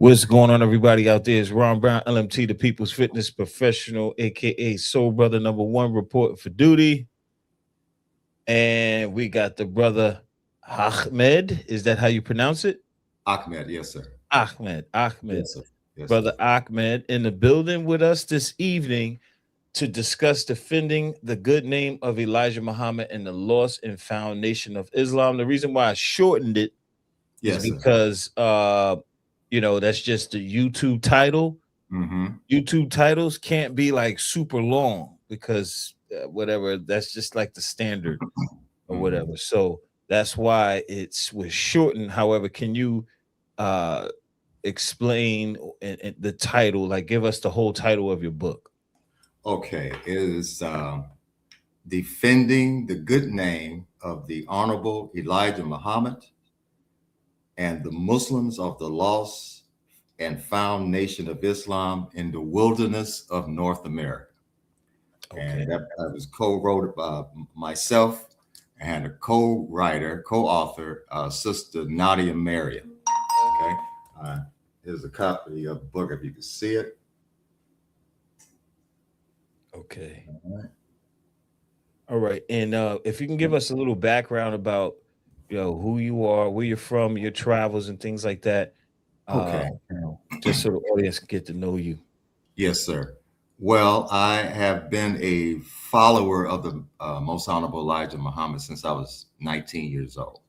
What's going on, everybody out there? It's Ron Brown, LMT, the People's Fitness Professional, aka Soul Brother number one, reporting for duty. And we got the brother Ahmed. Is that how you pronounce it? Ahmed, yes, sir. Ahmed. Yes, sir. Yes, sir. Brother Ahmed in the building with us this evening to discuss defending the good name of Elijah Muhammad and the lost and found nation of Islam. The reason why I shortened it is Yes, sir. because that's just the YouTube title. Mm-hmm. YouTube titles can't be like super long because whatever, that's just like the standard or whatever. So that's why it's was shortened. However, can you explain the title, like give us the whole title of your book? Okay, it is defending the good name of the Honorable Elijah Muhammad and the Muslims of the lost and found nation of Islam in the wilderness of North America. Okay. And that was co-wrote by myself and a co-writer, co-author, Sister Nadia Maryam. Okay, here's a copy of the book if you can see it. Okay. All right. And if you can give us a little background about who you are, where you're from, your travels and things like that. Okay. Just so the audience can get to know you. Yes, sir. Well, I have been a follower of the Most Honorable Elijah Muhammad since I was 19 years old.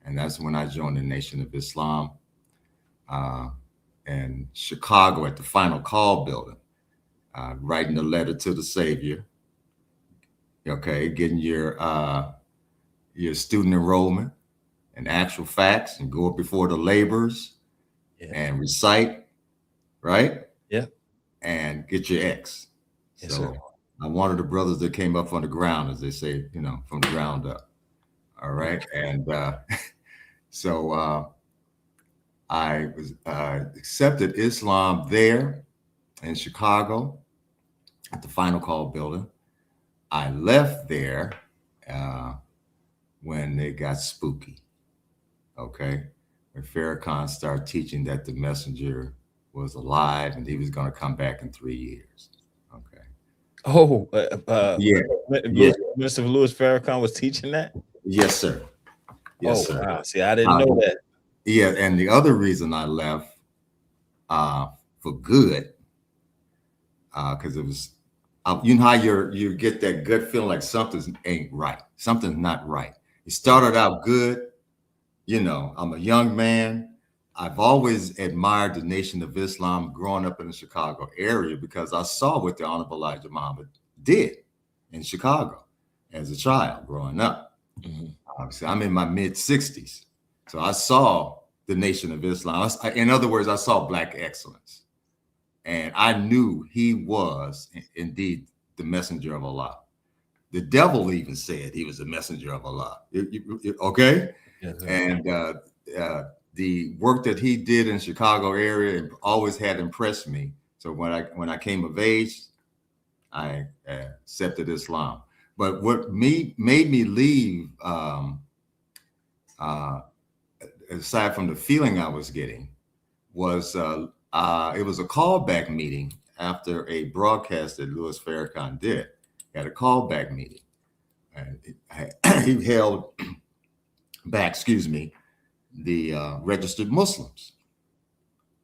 And that's when I joined the Nation of Islam in Chicago at the Final Call building, writing a letter to the Savior. Okay, getting your student enrollment and actual facts and go up before the laborers and recite, right? Yeah. And get your X. Yes, so sir. I'm one of the brothers that came up from the ground, as they say, from the ground up. All right. And so I was accepted Islam there in Chicago at the Final Call building. I left there when it got spooky. Okay. When Farrakhan started teaching that the messenger was alive and he was going to come back in 3 years. Okay. Oh, yeah. Mr. Louis Farrakhan was teaching that? Yes, sir. Yes, sir. Wow. See, I didn't know that. Yeah. And the other reason I left for good, because it was, you know how you get that gut feeling like something ain't right. Something's not right. It started out good. I'm a young man. I've always admired the Nation of Islam growing up in the Chicago area because I saw what the Honorable Elijah Muhammad did in Chicago as a child growing up. Mm-hmm. Obviously, I'm in my mid-60s. So I saw the Nation of Islam. In other words, I saw Black excellence. And I knew he was indeed the messenger of Allah. The devil even said he was the messenger of Allah. Okay? Yes, and the work that he did in Chicago area always had impressed me. So when I came of age, I accepted Islam. But what made me leave, aside from the feeling I was getting, was it was a callback meeting after a broadcast that Louis Farrakhan did. He had a callback meeting, and he held back, the registered Muslims.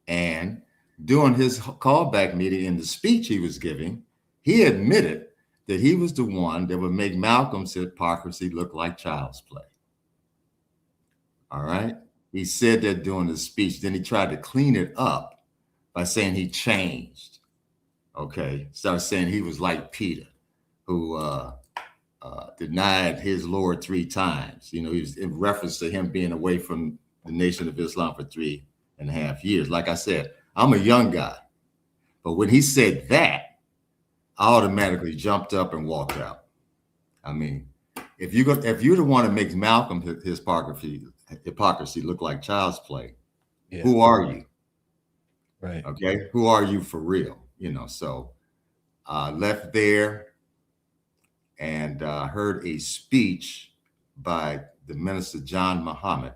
And during his callback meeting, in the speech he was giving, he admitted that he was the one that would make Malcolm's hypocrisy look like child's play. All right. He said that during the speech. Then he tried to clean it up by saying he changed. Okay. Started saying he was like Peter, who denied his Lord 3 times. He was in reference to him being away from the Nation of Islam for 3.5 years. Like I said, I'm a young guy, but when he said that, I automatically jumped up and walked out. I mean, if you're the one that makes Malcolm his hypocrisy look like child's play, who are you? Right. Okay. Who are you for real? So I left there and heard a speech by the minister John Muhammad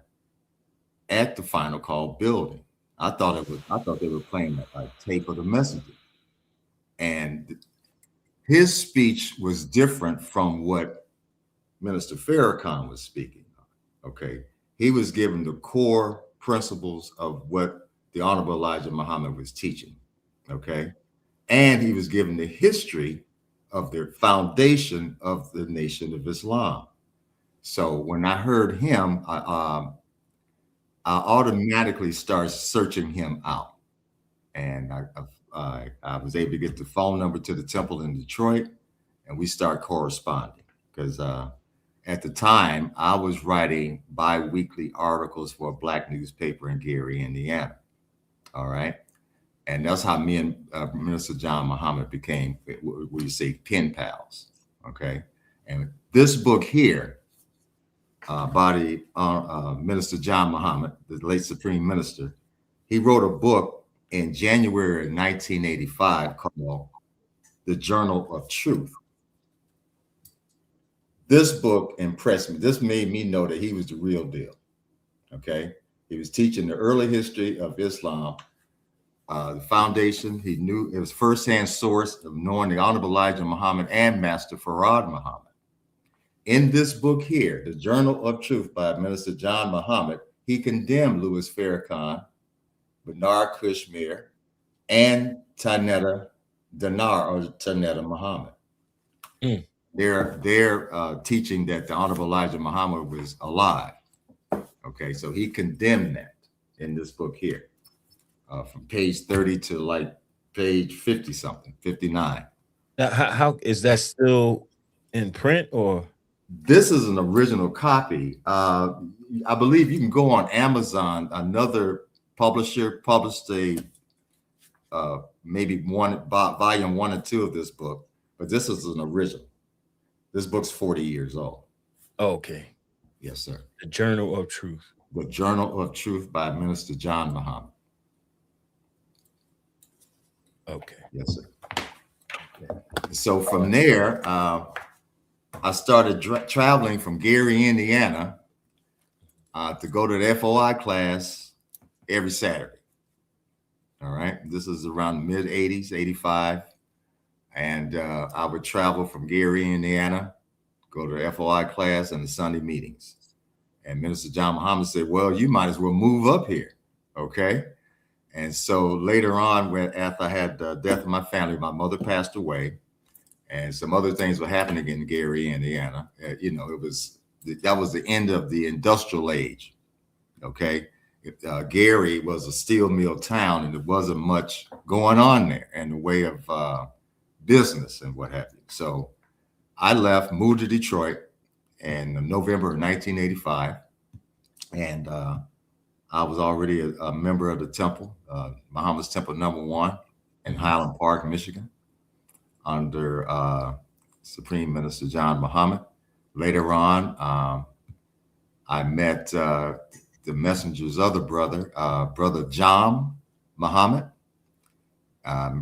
at the Final Call building. I thought they were playing a tape of the messenger, and his speech was different from what Minister Farrakhan was speaking. Okay, he was given the core principles of what the Honorable Elijah Muhammad was teaching. Okay, and he was given the history of the foundation of the Nation of Islam. So when I heard him, I automatically started searching him out, and I was able to get the phone number to the temple in Detroit, and we start corresponding because at the time I was writing bi-weekly articles for a black newspaper in Gary, Indiana. All right. And that's how me and Minister John Muhammad became, what you say, pen pals. Okay. And this book here, by the Minister John Muhammad, the late Supreme Minister, he wrote a book in January of 1985 called The Journal of Truth. This book impressed me. This made me know that he was the real deal. Okay. He was teaching the early history of Islam. The foundation, he knew it was firsthand source of knowing the Honorable Elijah Muhammad and Master Farad Muhammad. In this book here, The Journal of Truth by Minister John Muhammad, he condemned Louis Farrakhan, Bernard Kushmir, and Tanetta Dinar or Tanetta Muhammad. Mm. They're teaching that the Honorable Elijah Muhammad was alive. Okay, so he condemned that in this book here. From page 30 to like page 50 something, 59. Now, how is that still in print or? This is an original copy. I believe you can go on Amazon. Another publisher published a maybe volume 1 or 2 of this book, but this is an original. This book's 40 years old. Okay. Yes, sir. The Journal of Truth. The Journal of Truth by Minister John Muhammad. Okay. Yes, sir. Okay. So from there, I started traveling from Gary, Indiana, to go to the FOI class every Saturday. All right. This is around the mid 80s, 85. And I would travel from Gary, Indiana, go to the FOI class and the Sunday meetings. And Minister John Muhammad said, well, you might as well move up here. Okay. And so later on, after I had the death of my family, my mother passed away, and some other things were happening in Gary, Indiana. That was the end of the industrial age. Okay, Gary was a steel mill town, and there wasn't much going on there in the way of business and what have you. So I left, moved to Detroit in November of 1985, and I was already a member of the temple, Muhammad's Temple number 1 in Highland Park, Michigan, under Supreme Minister John Muhammad. Later on, I met the messenger's other brother, Brother John Muhammad,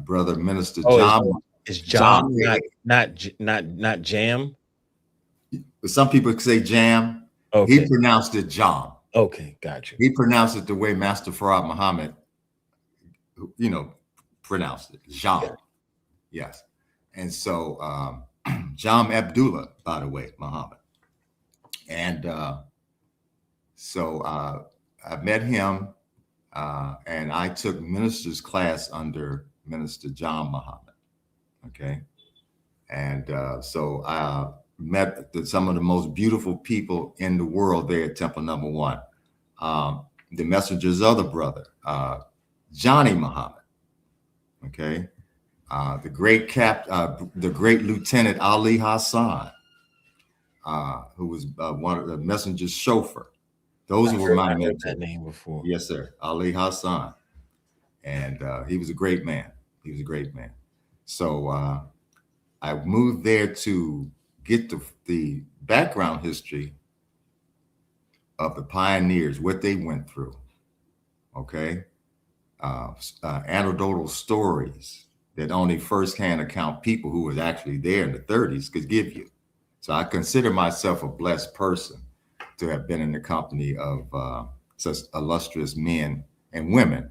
Brother Minister John. It's John, not Jam. Some people say Jam. Okay. He pronounced it John. Okay, gotcha. He pronounced it the way Master Farad Muhammad, pronounced it, John. Yeah. Yes. And so John Abdullah, by the way, Muhammad. And so I met him and I took minister's class under Minister John Muhammad. Okay. And so I met some of the most beautiful people in the world there at Temple number 1. The messenger's other brother, Johnny Muhammad. Okay. The great Lieutenant Ali Hassan, who was one of the messenger's chauffeur. Those were my mentors. That name before. Yes, sir. Ali Hassan. And he was a great man. He was a great man. So I moved there to get the background history of the pioneers, what they went through. Okay. Anecdotal stories that only firsthand account people who was actually there in the 30s could give you. So I consider myself a blessed person to have been in the company of such illustrious men and women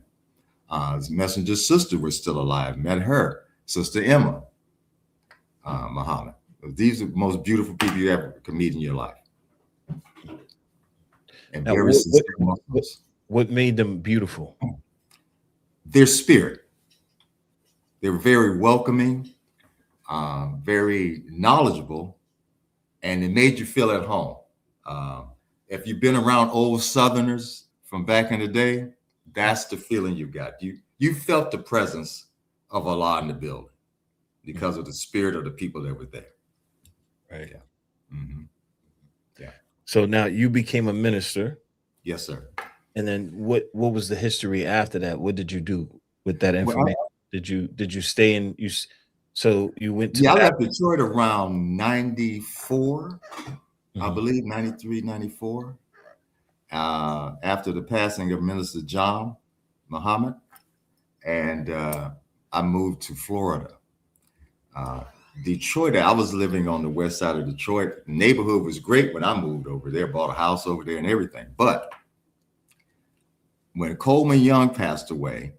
His messenger's sister was still alive. Met her, Sister Emma Muhammad. These are the most beautiful people you ever could meet in your life. And Now, very sincere Muslims. What made them beautiful? Their spirit. They were very welcoming, very knowledgeable, and it made you feel at home. If you've been around old Southerners from back in the day, that's the feeling you got. You felt the presence of Allah in the building because of the spirit of the people that were there. Right. Yeah. Mm-hmm. Yeah. So now you became a minister. Yes, sir. And then what was the history after that? What did you do with that information? Did you stay in you? So you went to I left Detroit around 94, I believe, 93, 94. After the passing of Minister John Muhammad, and I moved to Florida. Detroit, I was living on the west side of Detroit. The neighborhood was great when I moved over there, bought a house over there and everything. But when Coleman Young passed away,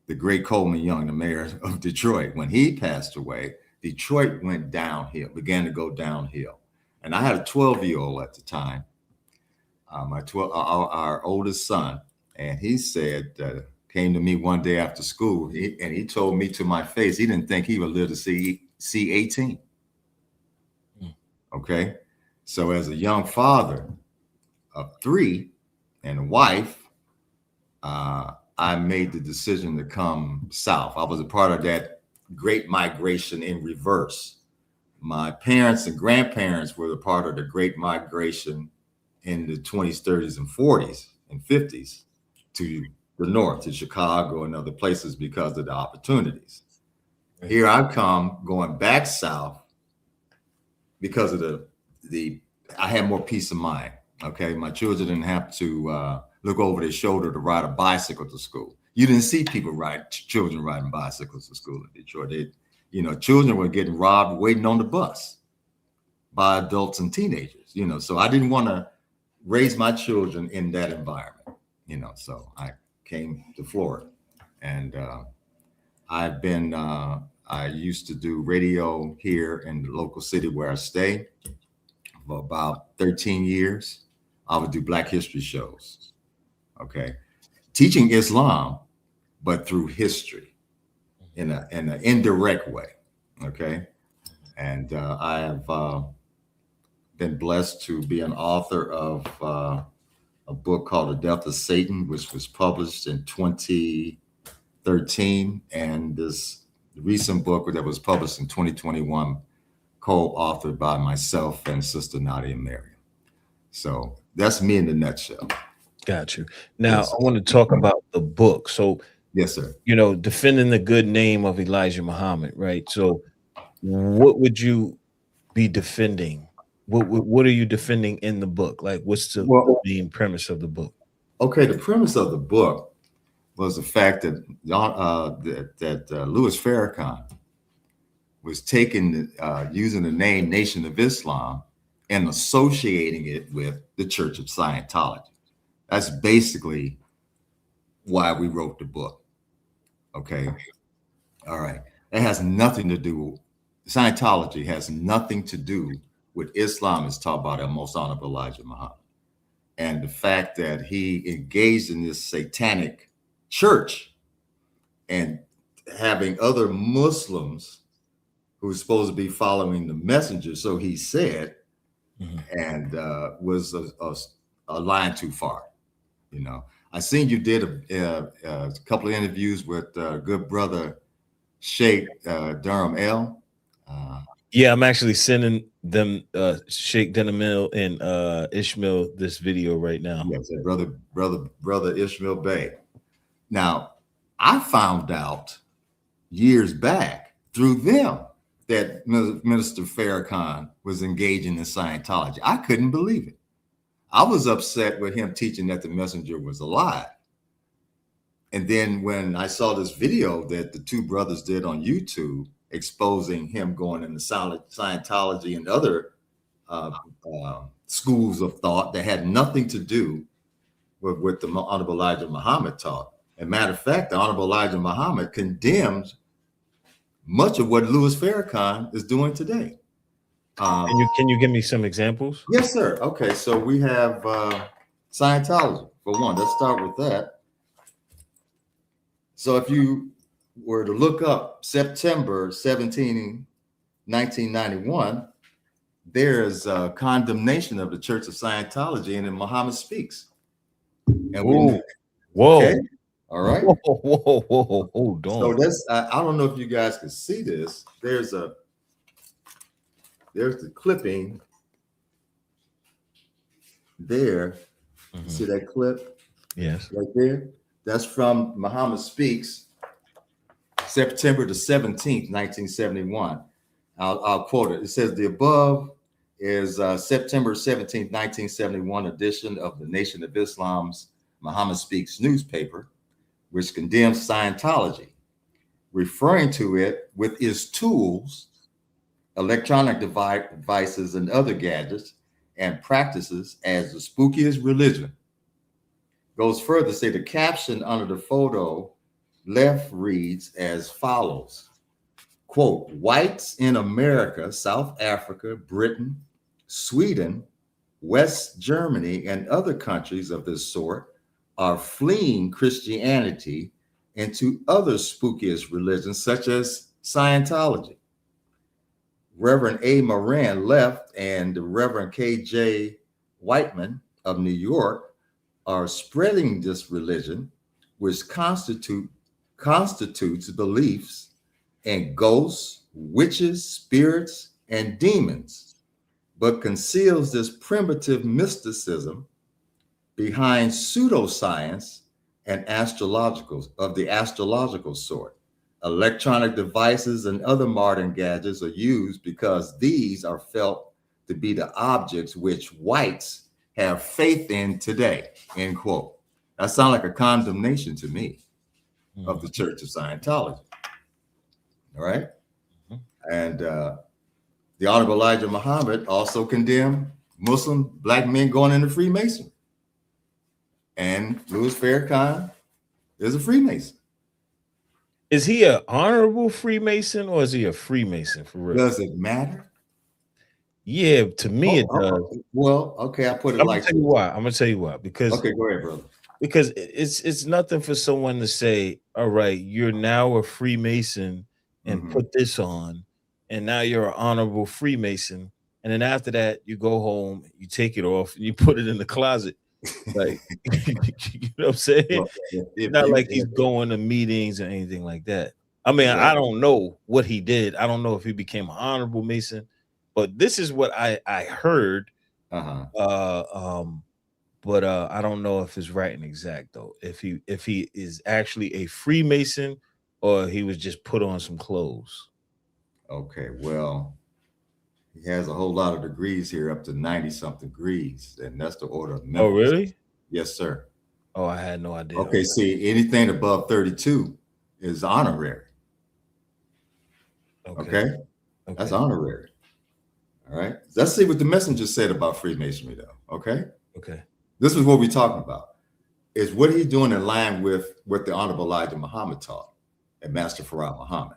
the great Coleman Young, the mayor of Detroit, when he passed away, Detroit went downhill, began to go downhill. And I had a 12-year-old at the time, our oldest son, and he said, came to me one day after school, and he told me to my face, he didn't think he would live to see 18. Okay. So as a young father of 3 and a wife, I made the decision to come south. I was a part of that great migration in reverse. My parents and grandparents were a part of the great migration in the 20s, 30s, and 40s and 50s to the north, to Chicago and other places because of the opportunities. Right. Here I come going back south because of I had more peace of mind. Okay. My children didn't have to look over their shoulder to ride a bicycle to school. You didn't see children riding bicycles to school in Detroit. Children were getting robbed waiting on the bus by adults and teenagers, so I didn't want to raise my children in that environment, so I came to Florida, and I used to do radio here in the local city where I stay for about 13 years. I would do Black history shows, okay, teaching Islam, but through history in an indirect way, okay, and I have been blessed to be an author of a book called The Death of Satan, which was published in 2013, and this recent book that was published in 2021, co-authored by myself and Sister Nadia Maryam. So that's me in a nutshell. Got you. Now, yes. I want to talk about the book. So, yes, sir. Defending the good name of Elijah Muhammad, right? So what would you be defending? What are you defending in the book? Like, what's the main premise of the book? Okay, the premise of the book was the fact that Louis Farrakhan was using the name Nation of Islam and associating it with the Church of Scientology. That's basically why we wrote the book. Okay. All right. It has nothing to do, Scientology has nothing to do with Islam as taught by the Most Honorable Elijah Muhammad. And the fact that he engaged in this satanic church and having other Muslims who's supposed to be following the messenger, so he said, and was a line too far. I seen you did a couple of interviews with good brother Sheikh Durham L. Yeah, I'm actually sending them Sheikh Denamil and Ishmael this video right now. Yes, brother Ishmael Bey. Now, I found out years back through them that Minister Farrakhan was engaging in Scientology. I couldn't believe it. I was upset with him teaching that the messenger was alive. And then when I saw this video that the two brothers did on YouTube exposing him going into Scientology and other schools of thought that had nothing to do with what the Honorable Elijah Muhammad taught, As a matter of fact, the Honorable Elijah Muhammad condemns much of what Louis Farrakhan is doing today. Can you give me some examples? Yes, sir. Okay, so we have Scientology, for one. Let's start with that. So if you were to look up September 17, 1991, there's a condemnation of the Church of Scientology, and then Muhammad speaks. And whoa. Okay. All right. Whoa. Hold on. So that's, I don't know if you guys can see this. There's the clipping there. Mm-hmm. See that clip? Yes. Right there. That's from Muhammad Speaks, September the 17th, 1971. I'll quote it. It says, the above is September 17th, 1971 edition of the Nation of Islam's Muhammad Speaks newspaper, which condemns Scientology, referring to it with its tools, electronic devices, and other gadgets and practices as the spookiest religion. Goes further to say the caption under the photo left reads as follows, quote, whites in America, South Africa, Britain, Sweden, West Germany, and other countries of this sort are fleeing Christianity into other spookiest religions such as Scientology. Reverend A. Moran left, and the Reverend K.J. Whiteman of New York are spreading this religion, which constitutes beliefs in ghosts, witches, spirits, and demons, but conceals this primitive mysticism behind pseudoscience and of the astrological sort. Electronic devices and other modern gadgets are used because these are felt to be the objects which whites have faith in today, end quote. That sounds like a condemnation to me of the Church of Scientology. All right. And the Honorable Elijah Muhammad also condemned Muslim black men going into Freemasonry. And Louis Farrakhan is a Freemason. Is he an honorable Freemason or is he a Freemason for real? Does it matter? Yeah, to me it does. Well, okay, I put it like I'm gonna tell you why. Because okay, go ahead, brother. Because it's nothing for someone to say, all right, you're now a Freemason and put this on, and now you're an honorable Freemason. And then after that, you go home, you take it off, and you put it in the closet. Like, you know what I'm saying? Well, it's not like he's going to meetings or anything like that. I mean, I don't know what he did. I don't know if he became an honorable Mason, but this is what I heard. But I don't know if it's right and exact though. If he is actually a Freemason or he was just put on some clothes. Okay, well, he has a whole lot of degrees here, up to 90-something degrees, and that's the order of members. Oh, really? Yes, sir. Oh, I had no idea. Okay, see, anything above 32 is honorary. Okay? That's honorary. All right. Let's see what the messenger said about Freemasonry, though. Okay. Okay. This is what we're talking about. Is what he's doing in line with what the Honorable Elijah Muhammad taught and Master Farad Muhammad.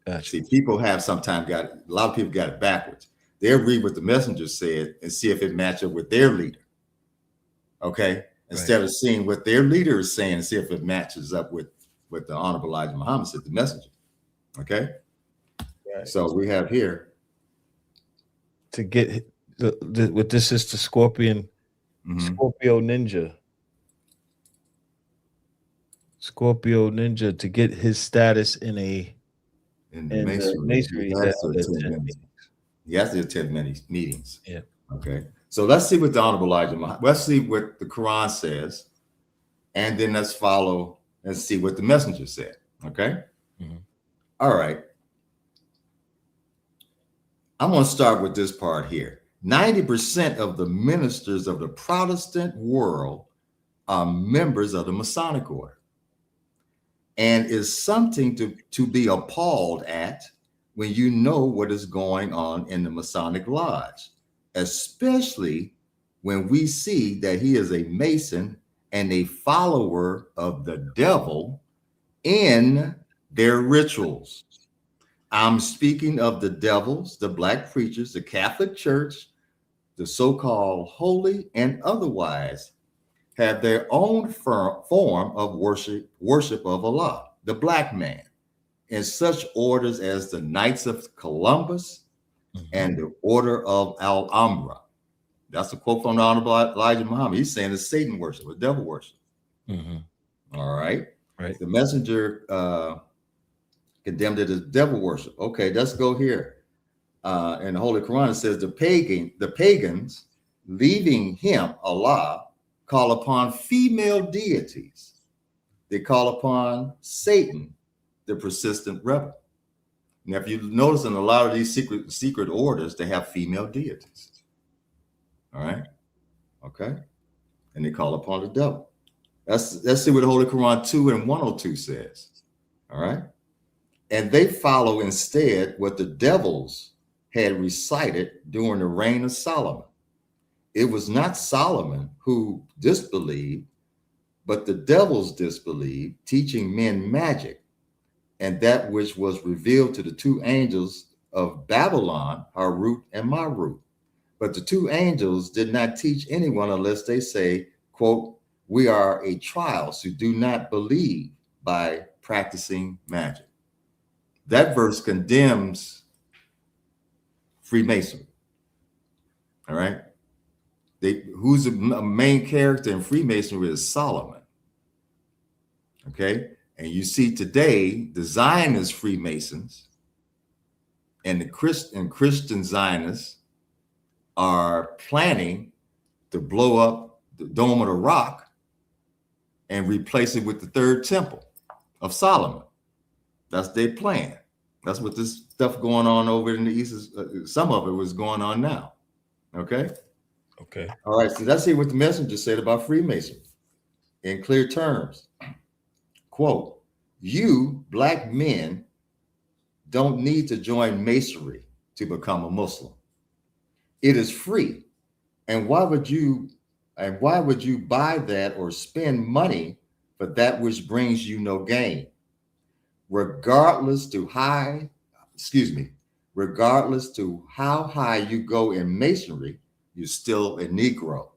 Gotcha. See, people have sometimes a lot of people got it backwards. They'll read what the messenger said and see if it matches up with their leader. Okay. Instead of seeing what their leader is saying and see if it matches up with what the Honorable Elijah Muhammad said, the messenger. Okay. Right. So we have here. To get with this is the Scorpio Ninja. Scorpio Ninja to get his status in the Masonry. He has to attend many meetings. Yeah. Okay. So let's see what the Honorable Elijah Muhammad, let's see what the Quran says, and then let's follow and see what the messenger said. Okay. All right. I'm going to start with this part here. 90% of the ministers of the Protestant world are members of the Masonic order, and is something to be appalled at when you know what is going on in the Masonic Lodge, especially when we see that he is a Mason and a follower of the devil in their rituals. I'm speaking of the devils, the black preachers, the Catholic Church, the so-called holy and otherwise, have their own form of worship of Allah, the black man, in such orders as the Knights of Columbus and the Order of Alhambra. That's a quote from the Honorable Elijah Muhammad. He's saying it's Satan worship, or devil worship. All right. The messenger condemned it as devil worship. Okay, let's go here. In the Holy Quran, it says the pagans, leaving him, Allah, call upon female deities. They call upon Satan, the persistent rebel. Now, if you notice in a lot of these secret orders, they have female deities. All right. Okay. And they call upon the devil. Let's see what the Holy Quran 2 and 102 says. All right. And they follow instead what the devils had recited during the reign of Solomon. It was not Solomon who disbelieved, but the devils disbelieved, teaching men magic, and that which was revealed to the two angels of Babylon, Harut and Marut. But the two angels did not teach anyone unless they say, quote, we are a trial, so do not believe by practicing magic. That verse condemns Freemasonry. All right. Who's the main character in Freemasonry is Solomon. Okay. And you see today, the Zionist Freemasons and the Christian Zionists are planning to blow up the Dome of the Rock and replace it with the third temple of Solomon. That's their plan. That's what this stuff going on over in the East is. Some of it was going on now. Okay. Okay. All right. So let's see what the messenger said about Freemasonry in clear terms. Quote, you black men don't need to join Masonry to become a Muslim. It is free. And why would you buy that or spend money for that which brings you no gain? Regardless to how high you go in Masonry, you're still a Negro,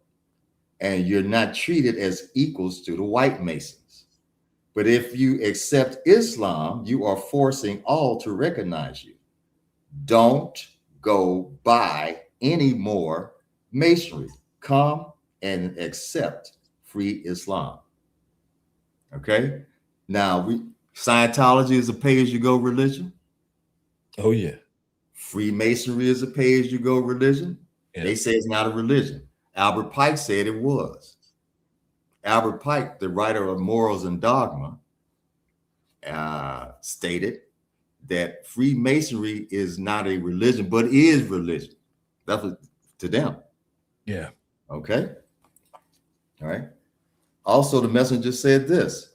and you're not treated as equals to the white Masons. But if you accept Islam, you are forcing all to recognize you. Don't go buy any more Masonry. Come and accept free Islam. Okay. Now, Scientology is a pay-as-you-go religion. Oh, yeah. Freemasonry is a pay-as-you-go religion. Yeah. They say it's not a religion. Albert Pike said it was. Albert Pike, the writer of Morals and Dogma, stated that Freemasonry is not a religion, but is religion. That was to them. Yeah. Okay. All right. Also, the messenger said this.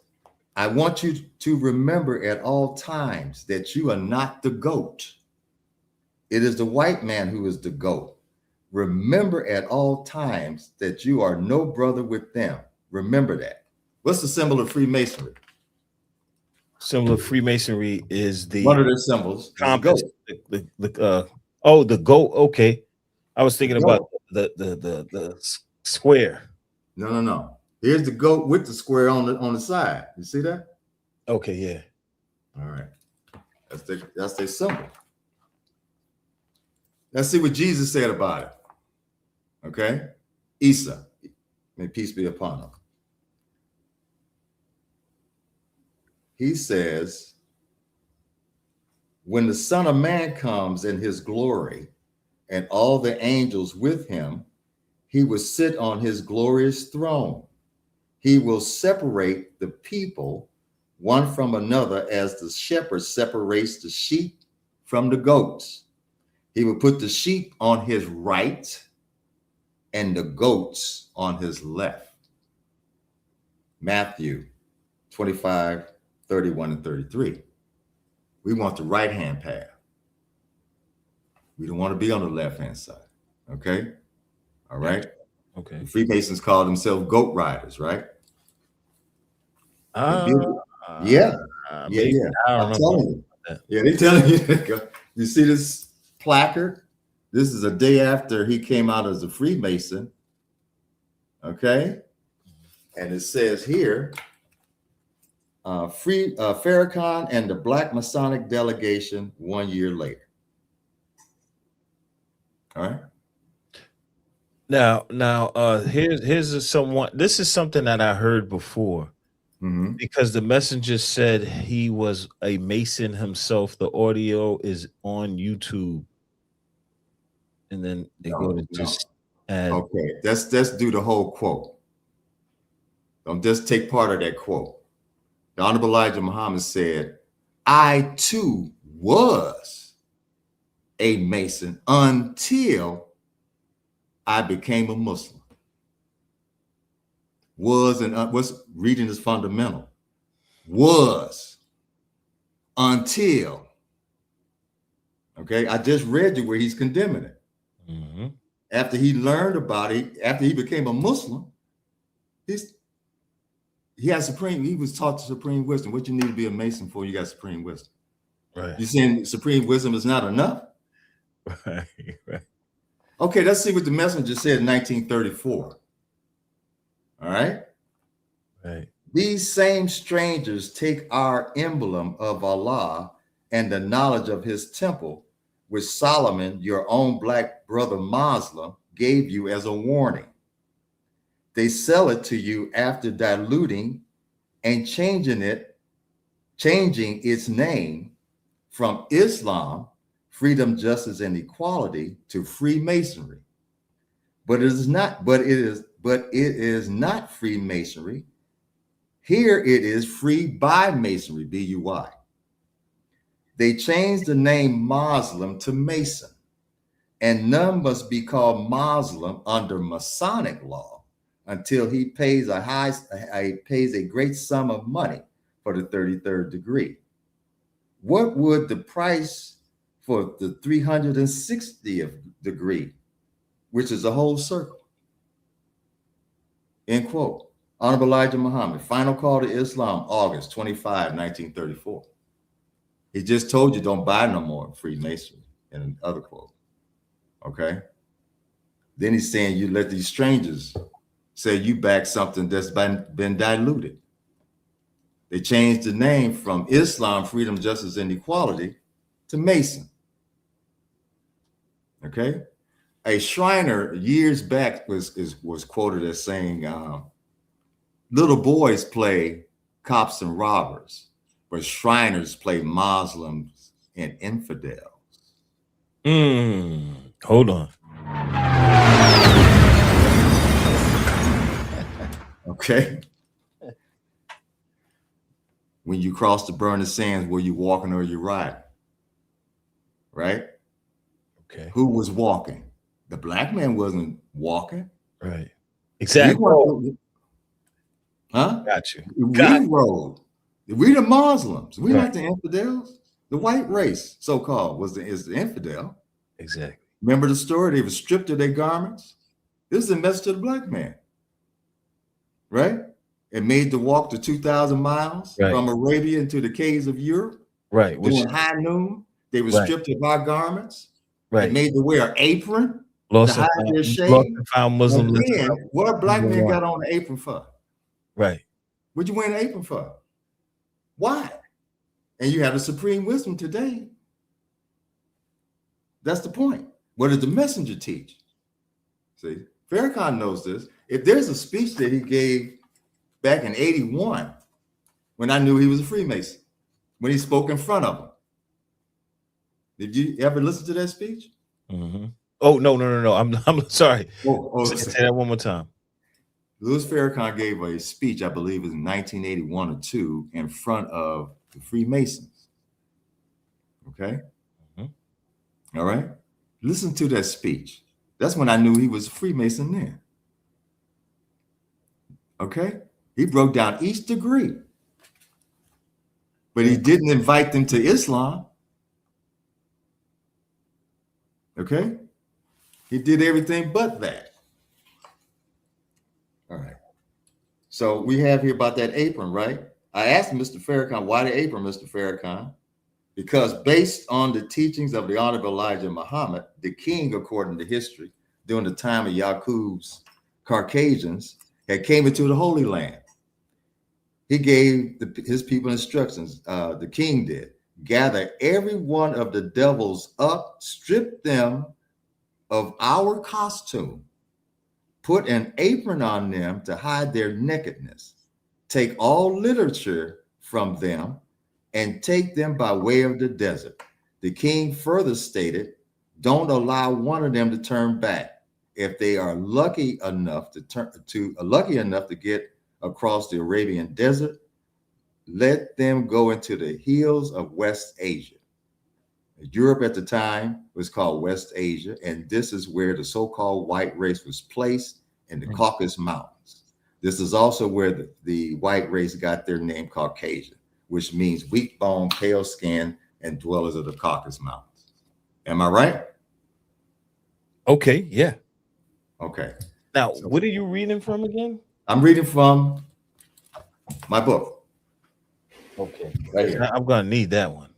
I want you to remember at all times that you are not the goat. It is the white man who is the goat. Remember at all times that you are no brother with them. Remember that. What's the symbol of Freemasonry? Symbol of Freemasonry is the one of their symbols. Compass. The goat. Okay, I was thinking about the square. No. Here's the goat with the square on the side. You see that? Okay, yeah. All right. That's their symbol. Let's see what Jesus said about it. Okay? Isa, may peace be upon him. He says, when the Son of Man comes in his glory and all the angels with him, he will sit on his glorious throne. He will separate the people one from another as the shepherd separates the sheep from the goats. He will put the sheep on his right and the goats on his left. Matthew 25, 31 and 33. We want the right-hand path. We don't want to be on the left-hand side. Okay? All right? Okay. The Freemasons call themselves goat riders, right? Yeah, Maybe yeah. I don't I'm know telling about you. that. Yeah, they telling you. You see this placard? This is a day after he came out as a Freemason. Okay, and it says here, Farrakhan and the Black Masonic delegation 1 year later. All right. Here's someone. This is something that I heard before Mm-hmm. because the messenger said he was a Mason himself. The audio is on YouTube, and then they go to No. just add. Okay, let's do the whole quote. Don't just take part of that quote. The Honorable Elijah Muhammad said, I too was a Mason until I became a Muslim. Was and what's reading is fundamental. Was until. Okay, I just read you where he's condemning it. Mm-hmm. After he learned about it, after he became a Muslim, he was taught supreme wisdom. What you need to be a Mason for, you got supreme wisdom. Right. You saying supreme wisdom is not enough? Right. Okay, let's see what the messenger said in 1934. All right. Right. These same strangers take our emblem of Allah and the knowledge of his temple, which Solomon, your own black brother Muslim, gave you as a warning. They sell it to you after diluting and changing its name from Islam, freedom, justice, and equality, to Freemasonry. But it is not Freemasonry. Here it is free by Masonry, B-U-Y. They changed the name Muslim to Mason, and none must be called Muslim under Masonic law until he pays a great sum of money for the 33rd degree. What would the price for the 360th degree, which is a whole circle? End quote. Honorable Elijah Muhammad, Final Call to Islam, August 25, 1934. He just told you don't buy no more Freemasonry in another quote. Okay. Then he's saying you let these strangers say you back something that's been diluted. They changed the name from Islam, freedom, justice, and equality to Mason. Okay. A Shriner years back was quoted as saying, little boys play cops and robbers, but Shriners play Muslims and infidels. Hold on. Okay. When you cross the burning sands, were you walking or you riding? Right? Okay. Who was walking? The black man wasn't walking. Right. Exactly. Huh? Got you. We rode. We the Muslims. We Right. not the infidels. The white race, so-called, is the infidel. Exactly. Remember the story? They were stripped of their garments. This is a message to the black man. Right? It made the walk to 2,000 miles from Arabia into the caves of Europe. Right. During high noon, they were stripped of our garments. Right. They made them wear an apron to hide their shame. Found Muslims. And then, what a black man got on the apron for? Right. What'd you wear an apron for? Why? And you have the supreme wisdom today. That's the point. What did the messenger teach? See, Farrakhan knows this. If there's a speech that he gave back in 81, when I knew he was a Freemason, when he spoke in front of them. Did you ever listen to that speech? Mm-hmm. Oh, no. I'm sorry. Say that one more time. Louis Farrakhan gave a speech, I believe it was in 1981 or 2, in front of the Freemasons. Okay? Mm-hmm. All right? Listen to that speech. That's when I knew he was a Freemason then. Okay? He broke down each degree. But he didn't invite them to Islam. Okay? He did everything but that. All right. So we have here about that apron, right? I asked Mr. Farrakhan, why the apron, Mr. Farrakhan? Because based on the teachings of the Honorable Elijah Muhammad, the king, according to history, during the time of Yaqub's Caucasians, had came into the Holy Land. He gave his people instructions, the king did, gather every one of the devils up, strip them of our costume, put an apron on them to hide their nakedness, take all literature from them, and take them by way of the desert. The king further stated, don't allow one of them to turn back. If they are lucky enough to get across the Arabian desert, let them go into the hills of West Asia. Europe at the time was called West Asia, and this is where the so-called white race was placed in the Caucasus Mountains. This is also where the white race got their name Caucasian, which means weak bone, pale skin, and dwellers of the Caucasus Mountains. Am I right? Okay, yeah. Okay. Now, so, what are you reading from again? I'm reading from my book. Okay. Right here. I'm gonna need that one.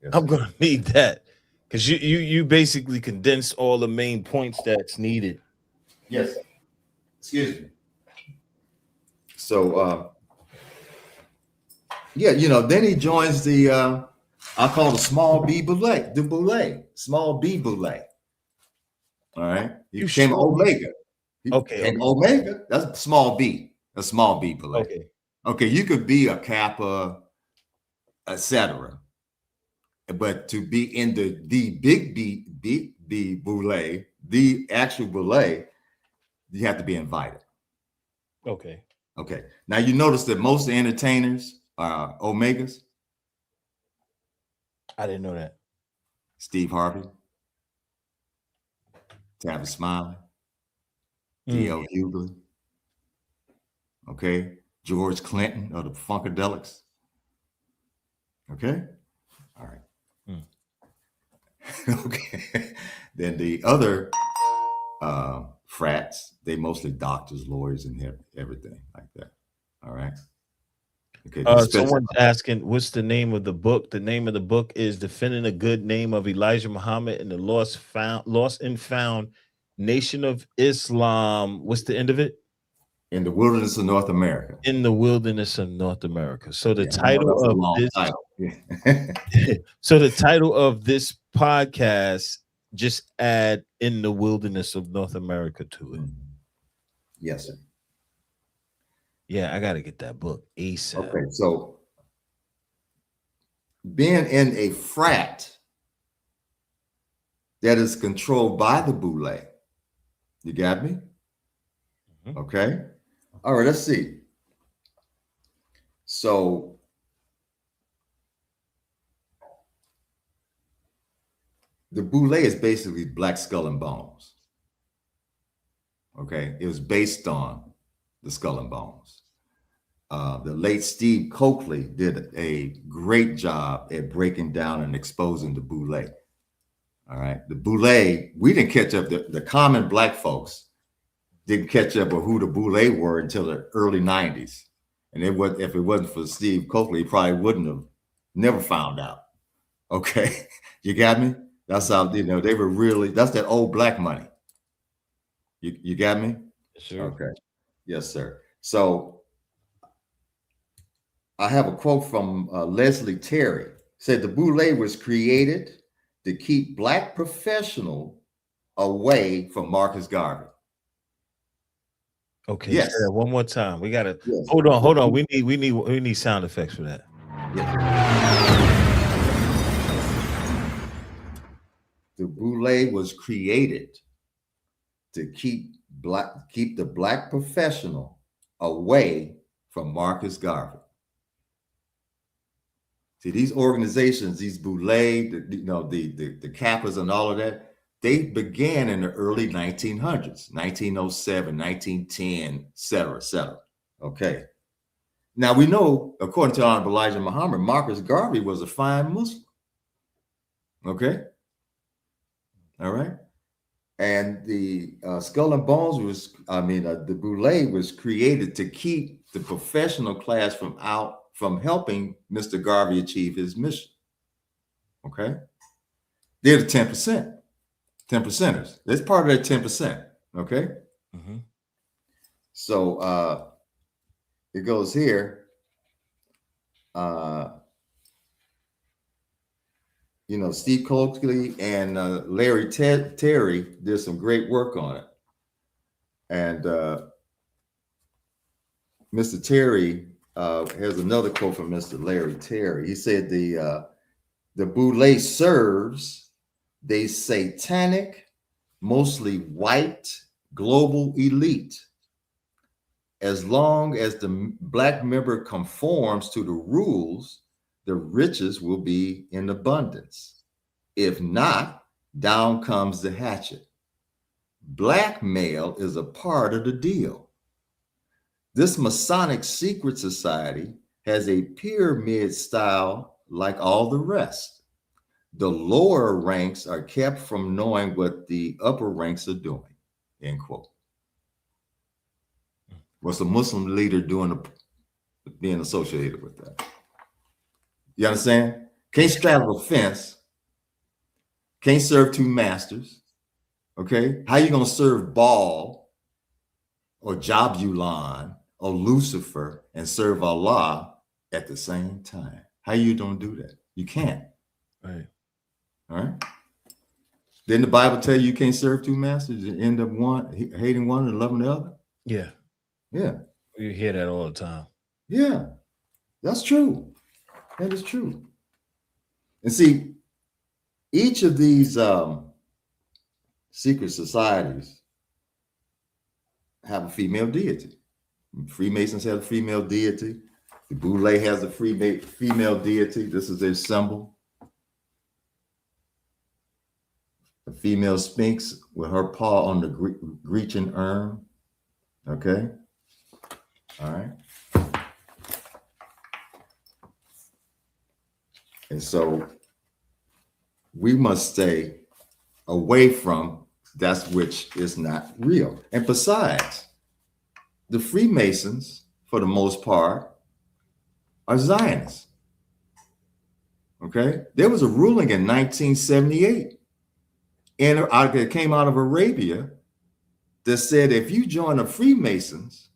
Yes, I'm gonna need that. Because you basically condensed all the main points that's needed. Yes. Excuse me. So yeah, then he joins the I call the small B Boule, the Boule, small B Boule. All right. He became Omega. Okay. Omega. That's small B. A small B Boule. Okay. Okay. You could be a Kappa, etc. But to be in the big B Boule, the actual Boule, you have to be invited. Okay. Okay. Now you notice that most entertainers are Omegas. I didn't know that. Steve Harvey, Tavis Smiley, D.L. Hughley. Okay. George Clinton of the Funkadelics. Okay. All right. Okay. Then the other frats, they mostly doctors, lawyers, and everything like that. All right. Okay. Someone's asking, what's the name of the book? The name of the book is Defending the Good Name of Elijah Muhammad and the Lost and Found Nation of Islam. What's the end of it? In the Wilderness of North America. In the Wilderness of North America. So the title of this so the title of this podcast, just add In the Wilderness of North America to it. Yes, sir. Yeah, I got to get that book ASAP. Okay, so being in a frat that is controlled by the Boule, you got me? Okay. All right, let's see. So the Boule is basically Black Skull and Bones. Okay, it was based on the Skull and Bones. The late Steve Coakley did a great job at breaking down and exposing the Boule. All right, the Boule, we didn't catch up. The common Black folks didn't catch up with who the Boule were until the early 90s. And if it wasn't for Steve Coakley, he probably wouldn't have never found out. Okay, you got me? That's how, they were really, that's that old Black money. You got me? Sure. Okay. Yes, sir. So I have a quote from Leslie Terry. Said the Boule was created to keep Black professionals away from Marcus Garvey. Okay. Yes. One more time. We gotta hold on. We need sound effects for that. Yes. The Boule was created to keep the Black professional away from Marcus Garvey. See, these organizations, these Boule, the Kappas and all of that, they began in the early 1900s, 1907, 1910, et cetera, et cetera. Okay. Now we know, according to Honorable Elijah Muhammad, Marcus Garvey was a fine Muslim. Okay. All right. And the Skull and Bones the Boule was created to keep the professional class from out from helping Mr. Garvey achieve his mission. Okay? They're the 10%, 10%ers. That's part of that 10%. Okay? Mm-hmm. So it goes here. Steve Coakley and Larry Terry did some great work on it. And Mr. Terry has another quote from Mr. Larry Terry. He said the Boule serves the satanic, mostly white global elite. As long as the black member conforms to the rules, the riches will be in abundance. If not, down comes the hatchet. Blackmail is a part of the deal. This Masonic secret society has a pyramid style like all the rest. The lower ranks are kept from knowing what the upper ranks are doing, end quote. What's a Muslim leader doing being associated with that? You understand? Can't straddle a fence. Can't serve two masters. Okay? How you going to serve Baal or Jabulon or Lucifer and serve Allah at the same time? How you don't do that? You can't. Right. All right? Didn't the Bible tell you can't serve two masters and end up hating one and loving the other? Yeah. Yeah. You hear that all the time. Yeah. That's true. That is true. And see, each of these secret societies have a female deity. Freemasons have a female deity. The Boule has a female deity. This is their symbol. A female sphinx with her paw on the Grecian urn. Okay? All right. And so we must stay away from that which is not real. And besides, the Freemasons, for the most part, are Zionists. Okay? There was a ruling in 1978, and it came out of Arabia, that said if you join the Freemasons,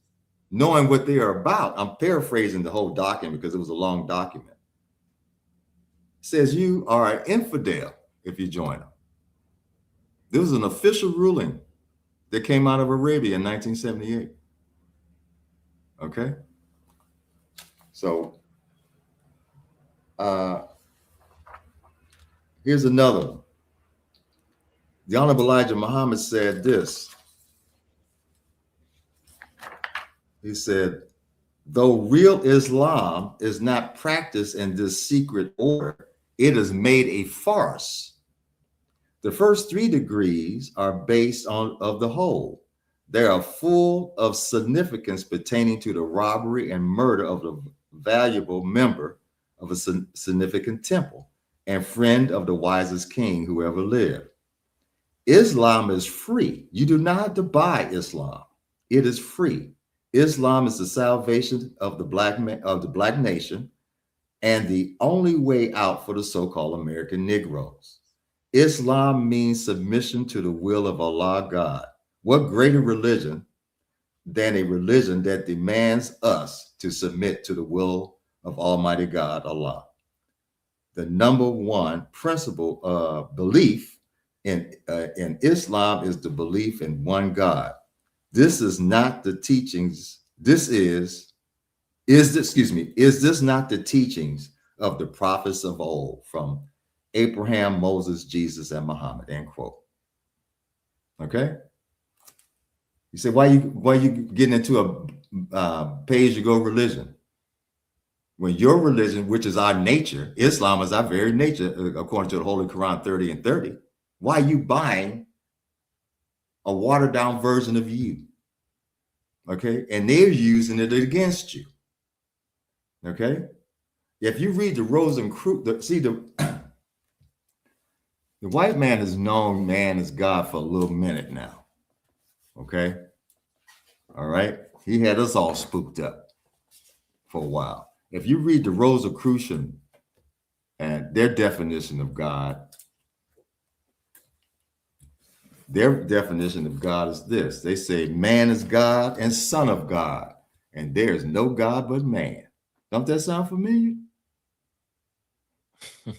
knowing what they are about, I'm paraphrasing the whole document because it was a long document, says you are an infidel if you join them. This was an official ruling that came out of Arabia in 1978. Okay? So here's another one. The Honorable Elijah Muhammad said this. He said, though real Islam is not practiced in this secret order, it is made a farce. The first 3 degrees are based on of the whole. They are full of significance pertaining to the robbery and murder of the valuable member of a significant temple and friend of the wisest king who ever lived. Islam is free. You do not have to buy Islam. It is free. Islam is the salvation of the black nation and the only way out for the so-called American Negroes. Islam means submission to the will of Allah God. What greater religion than a religion that demands us to submit to the will of Almighty God, Allah? The number one principle of belief in Islam is the belief in one God. This is not the teachings. Is this not the teachings of the prophets of old, from Abraham, Moses, Jesus, and Muhammad, end quote. Okay? You say, why you getting into a pay-as-you-go religion? When your religion, which is our nature, Islam is our very nature, according to the Holy Quran 30 and 30, why are you buying a watered-down version of you? Okay? And they're using it against you. Okay? If you read the Rosencrantz, the white man has known man as God for a little minute now. Okay? All right? He had us all spooked up for a while. If you read the Rosicrucian and their definition of God, is this. They say man is God and son of God, and there is no God but man. Don't that sound familiar? Of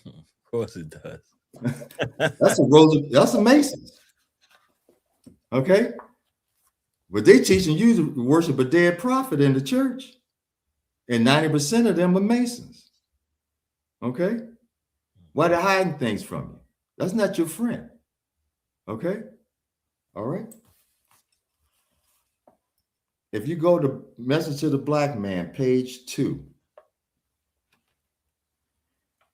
course it does. That's a Masons. Okay? But they teaching you to worship a dead prophet in the church. And 90% of them are Masons. Okay? Why they're hiding things from you? That's not your friend. Okay? All right? If you go to Message to the Black Man, page 2,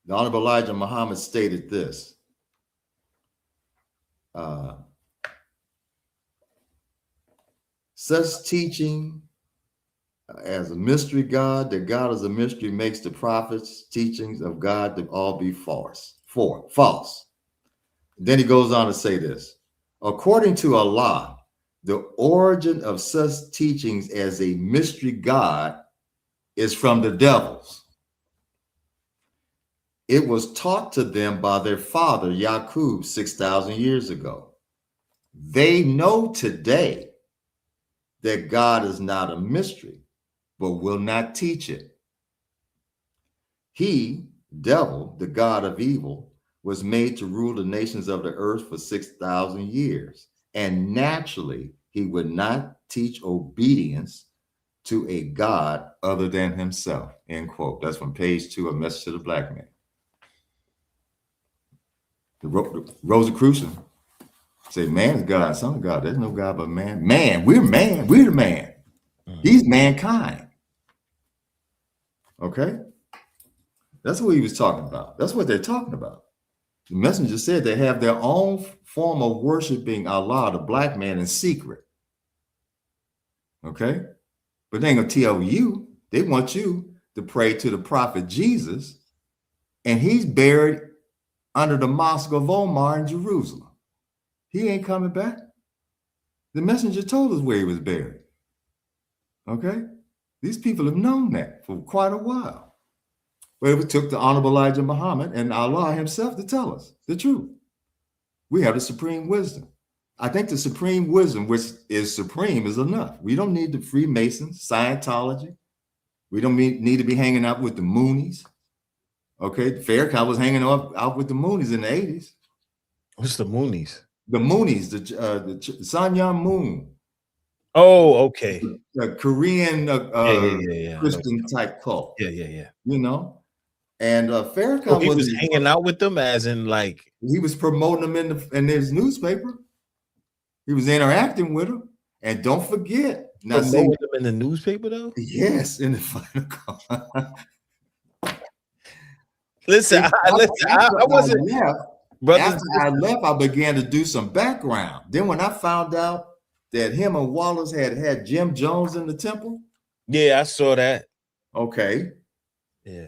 the Honorable Elijah Muhammad stated this. Such teaching as a mystery God, that God is a mystery, makes the prophets' teachings of God to all be false. Then he goes on to say this. According to Allah, the origin of such teachings as a mystery God is from the devils. It was taught to them by their father, Yaqub, 6,000 years ago. They know today that God is not a mystery, but will not teach it. He, devil, the god of evil, was made to rule the nations of the earth for 6,000 years. And naturally, he would not teach obedience to a God other than himself. End quote. That's from page 2 of Message to the Black Man. The Rosicrucian say, man is God, son of God. There's no God but man. Man, we're the man. He's mankind. Okay? That's what he was talking about. That's what they're talking about. The messenger said they have their own form of worshiping Allah, the black man, in secret. Okay? But they ain't gonna tell you. They want you to pray to the prophet Jesus, and he's buried under the Mosque of Omar in Jerusalem. He ain't coming back. The messenger told us where he was buried. Okay? These people have known that for quite a while. But it took the Honorable Elijah Muhammad and Allah himself to tell us the truth. We have the supreme wisdom. I think the supreme wisdom, which is supreme, is enough. We don't need the Freemasons, Scientology. We don't need to be hanging out with the Moonies. Okay, Farrakhan was hanging out with the Moonies in the 80s. What's the Moonies? The Moonies, the Sun Myung Moon. Oh, okay. The Korean yeah. Christian type cult. Yeah. You know, and Farrakhan he was hanging out with them, as in like he was promoting them in his newspaper. He was interacting with them, and don't forget, now promoting them in the newspaper though. Yes, in the final call. Listen, I wasn't. After I left, I began to do some background. Then when I found out that him and Wallace had Jim Jones in the temple. Yeah, I saw that. Okay. Yeah.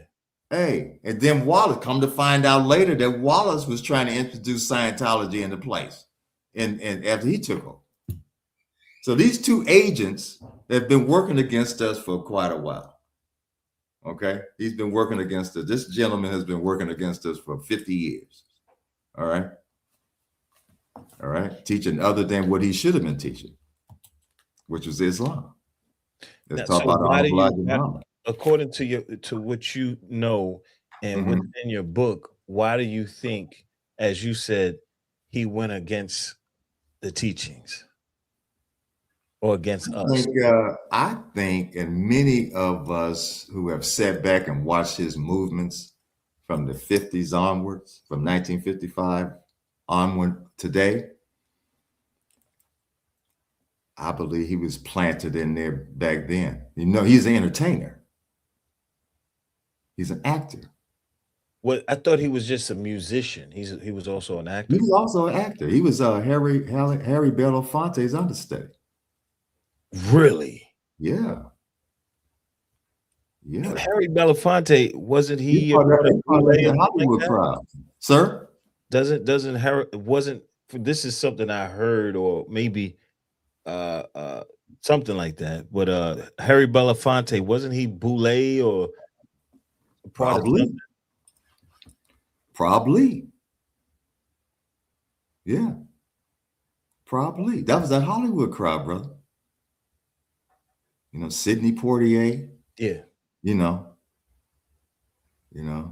Hey, and then Wallace, come to find out later that Wallace was trying to introduce Scientology into place, and after he took over. So these two agents have been working against us for quite a while. Okay, he's been working against us. This gentleman has been working against us for 50 years. All right, teaching other than what he should have been teaching, which was Islam. Let's talk about Muhammad. According to what you know and what's in your book, why do you think, as you said, he went against the teachings or against us? I think, and many of us who have sat back and watched his movements from the 50s onwards, from 1955 onward today, I believe he was planted in there back then. You know, he's an entertainer. He's an actor. Well, I thought he was just a musician. He was also an actor. He was also an actor. He was Harry Belafonte's understudy. Really? Yeah. Yeah. No, Harry Belafonte, wasn't he part of the Hollywood crowd? Sir? Doesn't Harry, wasn't, this is something I heard, or maybe something like that. But Harry Belafonte, wasn't he Boule or Part of Probably. something. Probably. Yeah. Probably. That was that Hollywood crowd, brother. You know, Sidney Poitier. Yeah. You know,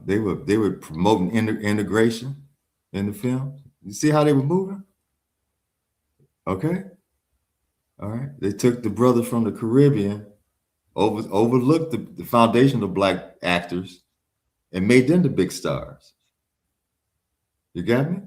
they were promoting integration in the film. You see how they were moving? Okay. All right. They took the brother from the Caribbean, overlooked the foundation of black actors, and made them the big stars. You got me?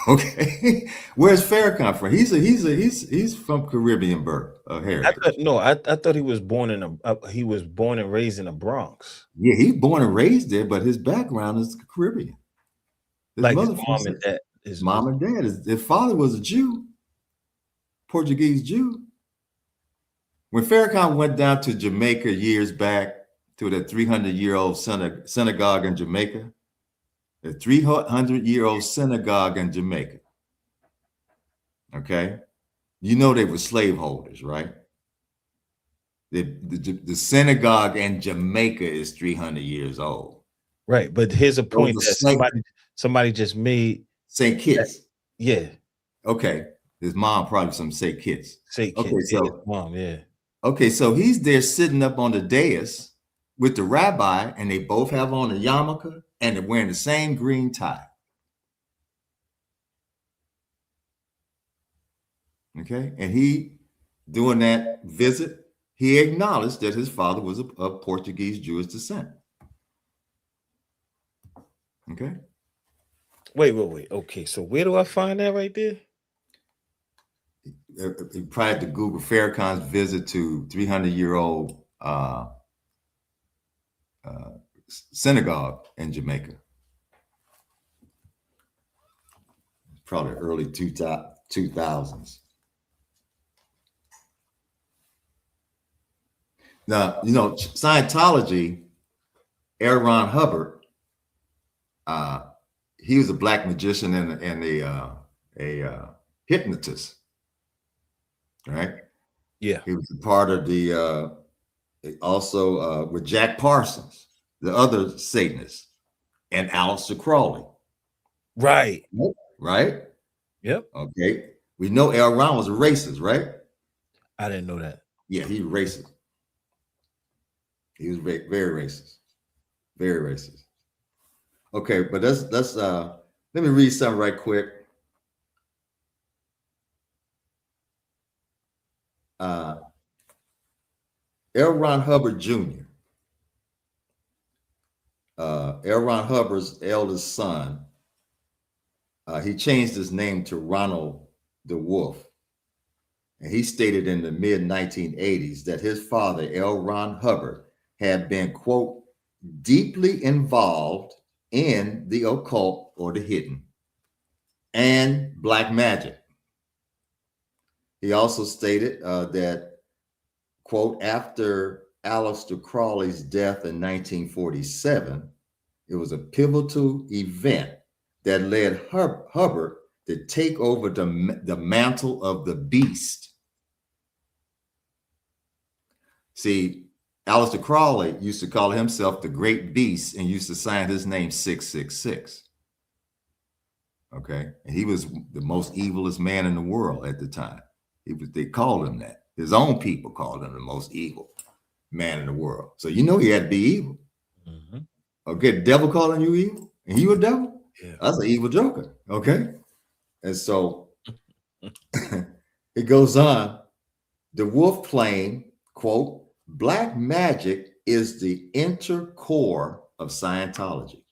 Okay. Where's Farrakhan from? He's from Caribbean birth, heritage. I thought he was born and raised in the Bronx. Yeah, he's born and raised there, but his background is Caribbean. His Like his mother mom and dad. mom and dad. His father was a Jew, Portuguese Jew. When Farrakhan went down to Jamaica years back to the 300-year-old synagogue in Jamaica, the 300-year-old synagogue in Jamaica. Okay, you know they were slaveholders, right? The synagogue in Jamaica is 300 years old. Right, but here's a point that somebody just made. St. Kitts. Yeah. Okay. His mom probably some St. Kitts. St. Kitts. Okay, so his mom, yeah. Okay, so he's there sitting up on the dais with the rabbi, and they both have on a yarmulke, and they're wearing the same green tie. Okay, and he, doing that visit, he acknowledged that his father was of Portuguese Jewish descent. Okay. Wait. Okay, so where do I find that right there? Prior to Google Farrakhan's visit to 300-year-old synagogue in Jamaica. Probably early 2000s. Now, Scientology, L. Ron Hubbard, he was a black magician and a hypnotist, right? Yeah. He was a part of the, also with Jack Parsons, the other Satanist, and Aleister Crowley. Right. Right? Yep. Okay. We know L. Ron was a racist, right? I didn't know that. Yeah, he's racist. He was very racist. Very racist. Okay, but let's let me read something right quick. L. Ron Hubbard Jr. L. Ron Hubbard's eldest son. He changed his name to Ronald DeWolf. And he stated in the mid-1980s that his father, L. Ron Hubbard, had been, quote, deeply involved in the occult or the hidden and black magic. He also stated that, quote, after Aleister Crowley's death in 1947, it was a pivotal event that led Hubbard to take over the mantle of the beast. See, Aleister Crowley used to call himself the Great Beast and used to sign his name 666. Okay, and he was the most evilest man in the world at the time. They called him that. His own people called him the most evil man in the world. So he had to be evil. Mm-hmm. Okay, the devil calling you evil, and you a devil? Yeah. That's an evil joker. Okay, and so it goes on. The Wolf claimed, quote, black magic is the inner core of Scientology.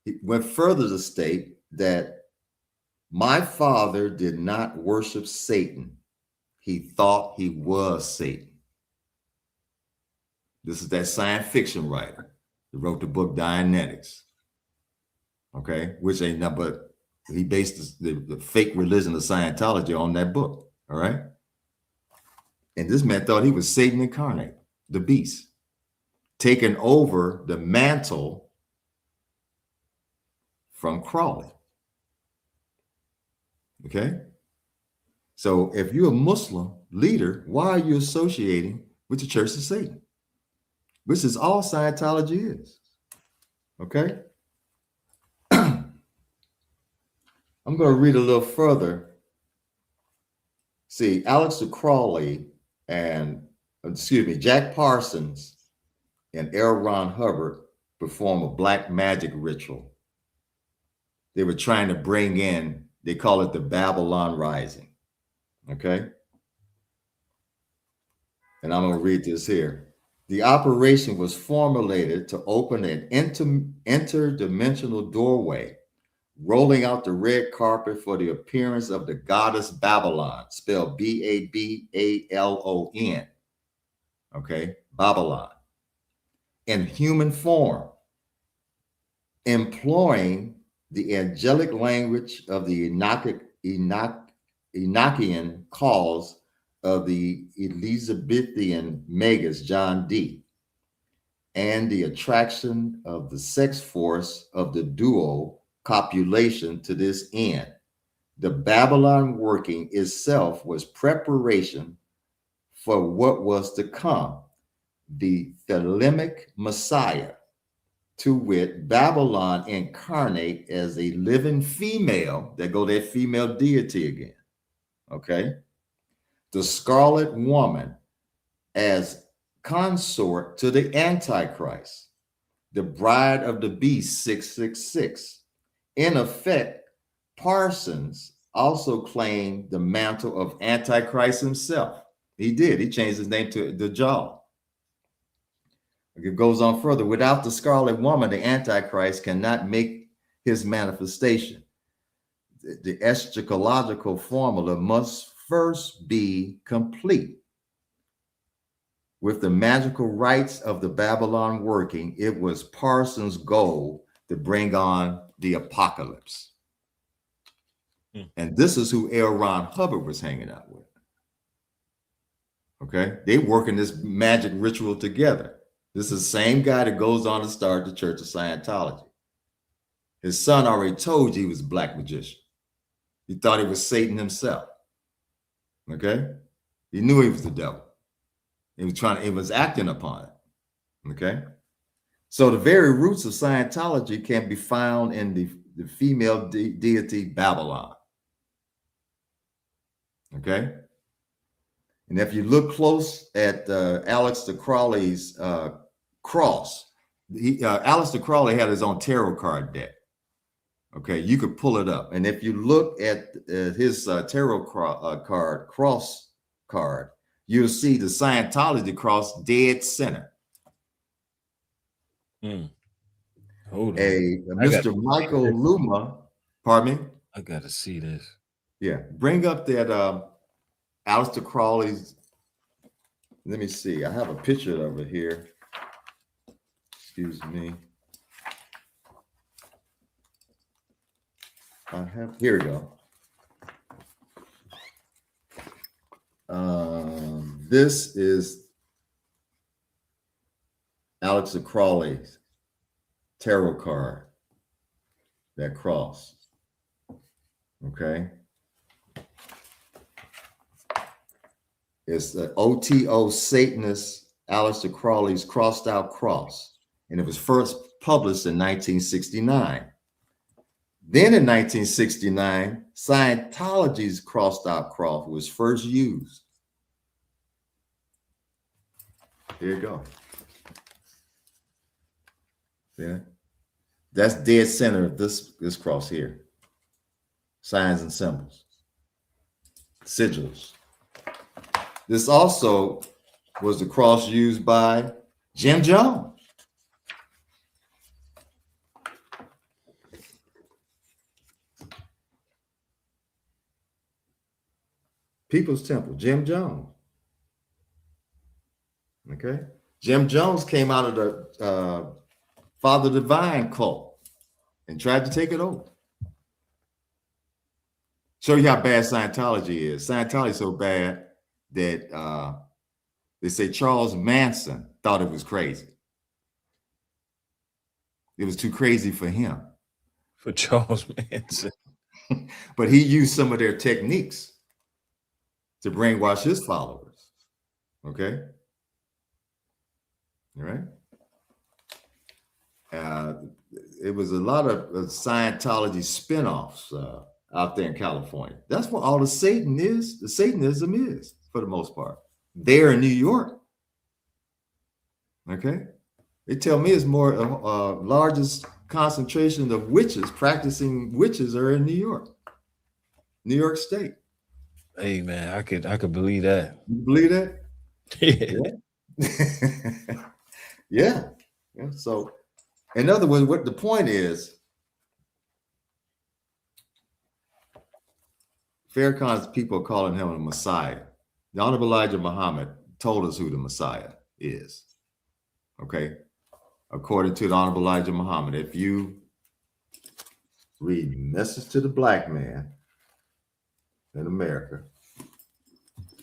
He went further to state that my father did not worship Satan. He thought he was Satan. This is that science fiction writer who wrote the book Dianetics. Okay, which ain't nothing but he based the fake religion of Scientology on that book. All right. And this man thought he was Satan incarnate, the beast, taking over the mantle from Crowley. Okay? So if you're a Muslim leader, why are you associating with the Church of Satan, which is all Scientology is. Okay? I'm going to read a little further. See, Aleister Crowley Jack Parsons and L. Ron Hubbard perform a black magic ritual. They were trying to bring in, they call it the Babylon Rising. Okay? And I'm going to read this here. The operation was formulated to open an interdimensional doorway, rolling out the red carpet for the appearance of the goddess Babylon, spelled Babalon. Okay? Babylon. In human form, employing the angelic language of the Enochian cause of the Elizabethan magus John Dee, and the attraction of the sex force of the duo copulation to this end. The Babylon working itself was preparation for what was to come, the Thelemic Messiah, to wit, Babylon incarnate as a living female, there go that female deity again, okay? The Scarlet Woman as consort to the Antichrist, the bride of the beast 666. In effect, Parsons also claimed the mantle of Antichrist himself. He did. He changed his name to the Jaw. It goes on further. Without the Scarlet Woman, the Antichrist cannot make his manifestation. The eschatological formula must first be complete. With the magical rites of the Babylon working, it was Parsons' goal to bring on the apocalypse. And this is who L. Ron Hubbard was hanging out with. Okay? They working this magic ritual together. This is the same guy that goes on to start the Church of Scientology. His son already told you he was a black magician. He thought he was Satan himself. Okay? He knew he was the devil. He was acting upon it. Okay? So the very roots of Scientology can be found in the female deity Babylon. Okay? And if you look close at Aleister Crowley's cross, Aleister Crowley had his own tarot card deck. Okay, you could pull it up. And if you look at his tarot cross card, you'll see the Scientology cross dead center. Hold on. Mr. Michael Luma, pardon me? I got to see this. Yeah, bring up that Aleister Crowley's, let me see. I have a picture of it here. Excuse me. Here we go. This is Aleister Crowley's tarot card, that cross. Okay. It's the OTO Satanist Aleister Crowley's crossed out cross. And it was first published in 1969. Then in 1969, Scientology's crossed out cross was first used. Here you go. Yeah. That's dead center of this cross here. Signs and symbols. Sigils. This also was the cross used by Jim Jones. People's Temple, Jim Jones. Okay. Jim Jones came out of the Father Divine cult and tried to take it over. Show you how bad Scientology is. Scientology is so bad that they say Charles Manson thought it was crazy. It was too crazy for him. For Charles Manson. But he used some of their techniques to brainwash his followers. Okay. All right. It was a lot of Scientology spinoffs out there in California. That's what all the Satanism is, for the most part. There in New York. Okay. They tell me it's more largest concentration of witches, practicing witches, are in New York State. Hey man, I could believe that. You believe that? Yeah. Yeah. So, in other words, what the point is, Farrakhan's people are calling him a Messiah. The Honorable Elijah Muhammad told us who the Messiah is. Okay. According to the Honorable Elijah Muhammad, if you read Message to the Black Man in America,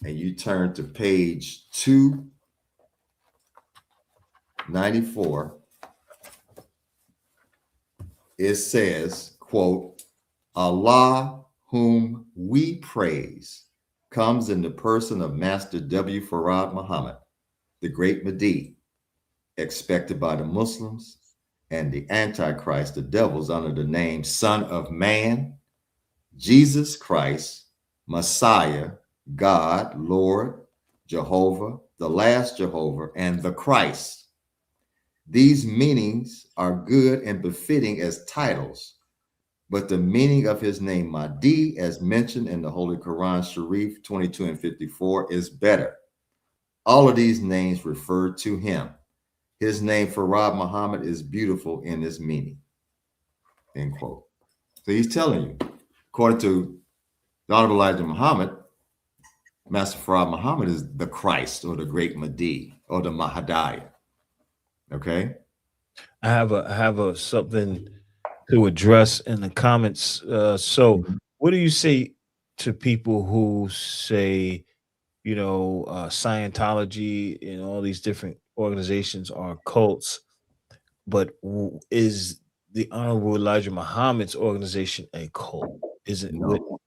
and you turn to page 294, it says, quote, Allah, whom we praise, comes in the person of Master W. Farad Muhammad, the great Mahdi, expected by the Muslims, and the Antichrist, the devils, under the name Son of Man, Jesus Christ, Messiah, God, Lord, Jehovah, the last Jehovah, and the Christ. These meanings are good and befitting as titles, but the meaning of his name Mahdi, as mentioned in the Holy Quran Sharif 22 and 54, is better. All of these names refer to him. His name, Farad Muhammad, is beautiful in its meaning. End quote. So he's telling you, according to the Honorable Elijah Muhammad, Master Farad Muhammad is the Christ, or the great Mahdi, or the Mahdi. Okay. I have a something to address in the comments. What do you say to people who say, Scientology and all these different organizations are cults, but is the Honorable Elijah Muhammad's organization a cult? Is it? No.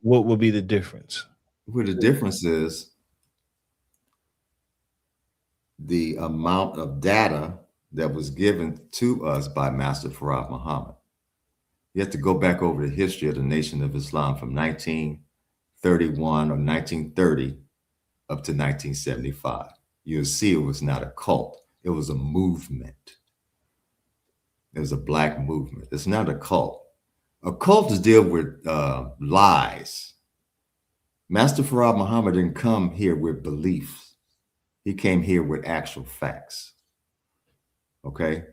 What would be the difference? Well, the difference is the amount of data that was given to us by Master Farad Muhammad. You have to go back over the history of the Nation of Islam from 1931 or 1930 up to 1975. You'll see it was not a cult. It was a movement. It was a black movement. It's not a cult. A cult is deal with lies. Master Farad Muhammad didn't come here with beliefs. He came here with actual facts. Okay?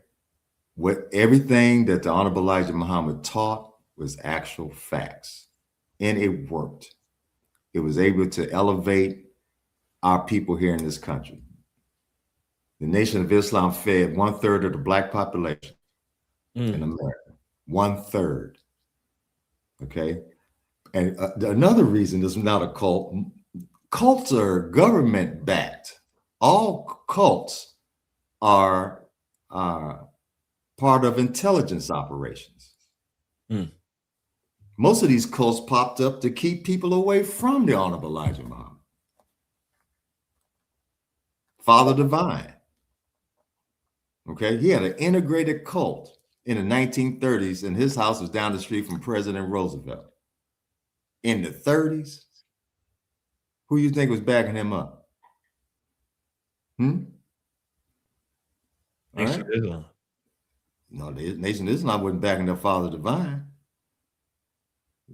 Everything that the Honorable Elijah Muhammad taught was actual facts. And it worked. It was able to elevate our people here in this country. The Nation of Islam fed 1/3 of the black population in America. 1/3. Okay? And another reason it's not a cult, cults are government backed. All cults are part of intelligence operations. Most of these cults popped up to keep people away from the Honorable Elijah Muhammad. Father Divine. Okay, he had an integrated cult in the 1930s, and his house was down the street from President Roosevelt. In the 30s, who you think was backing him up? Nation of Islam. No, the Nation of Islam wasn't backing up Father Divine.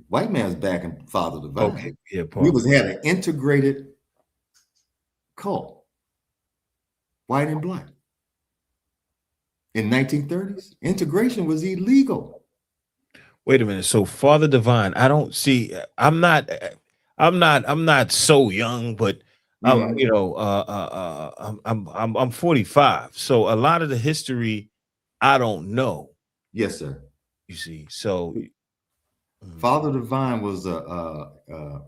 White man's backing Father Divine. Okay, yeah, we had an integrated cult, white and black. In 1930s, integration was illegal. Wait a minute. So Father Divine, I don't see. I'm not so young, but I'm 45. So a lot of the history I don't know. Yes, sir. You see, so Father Divine was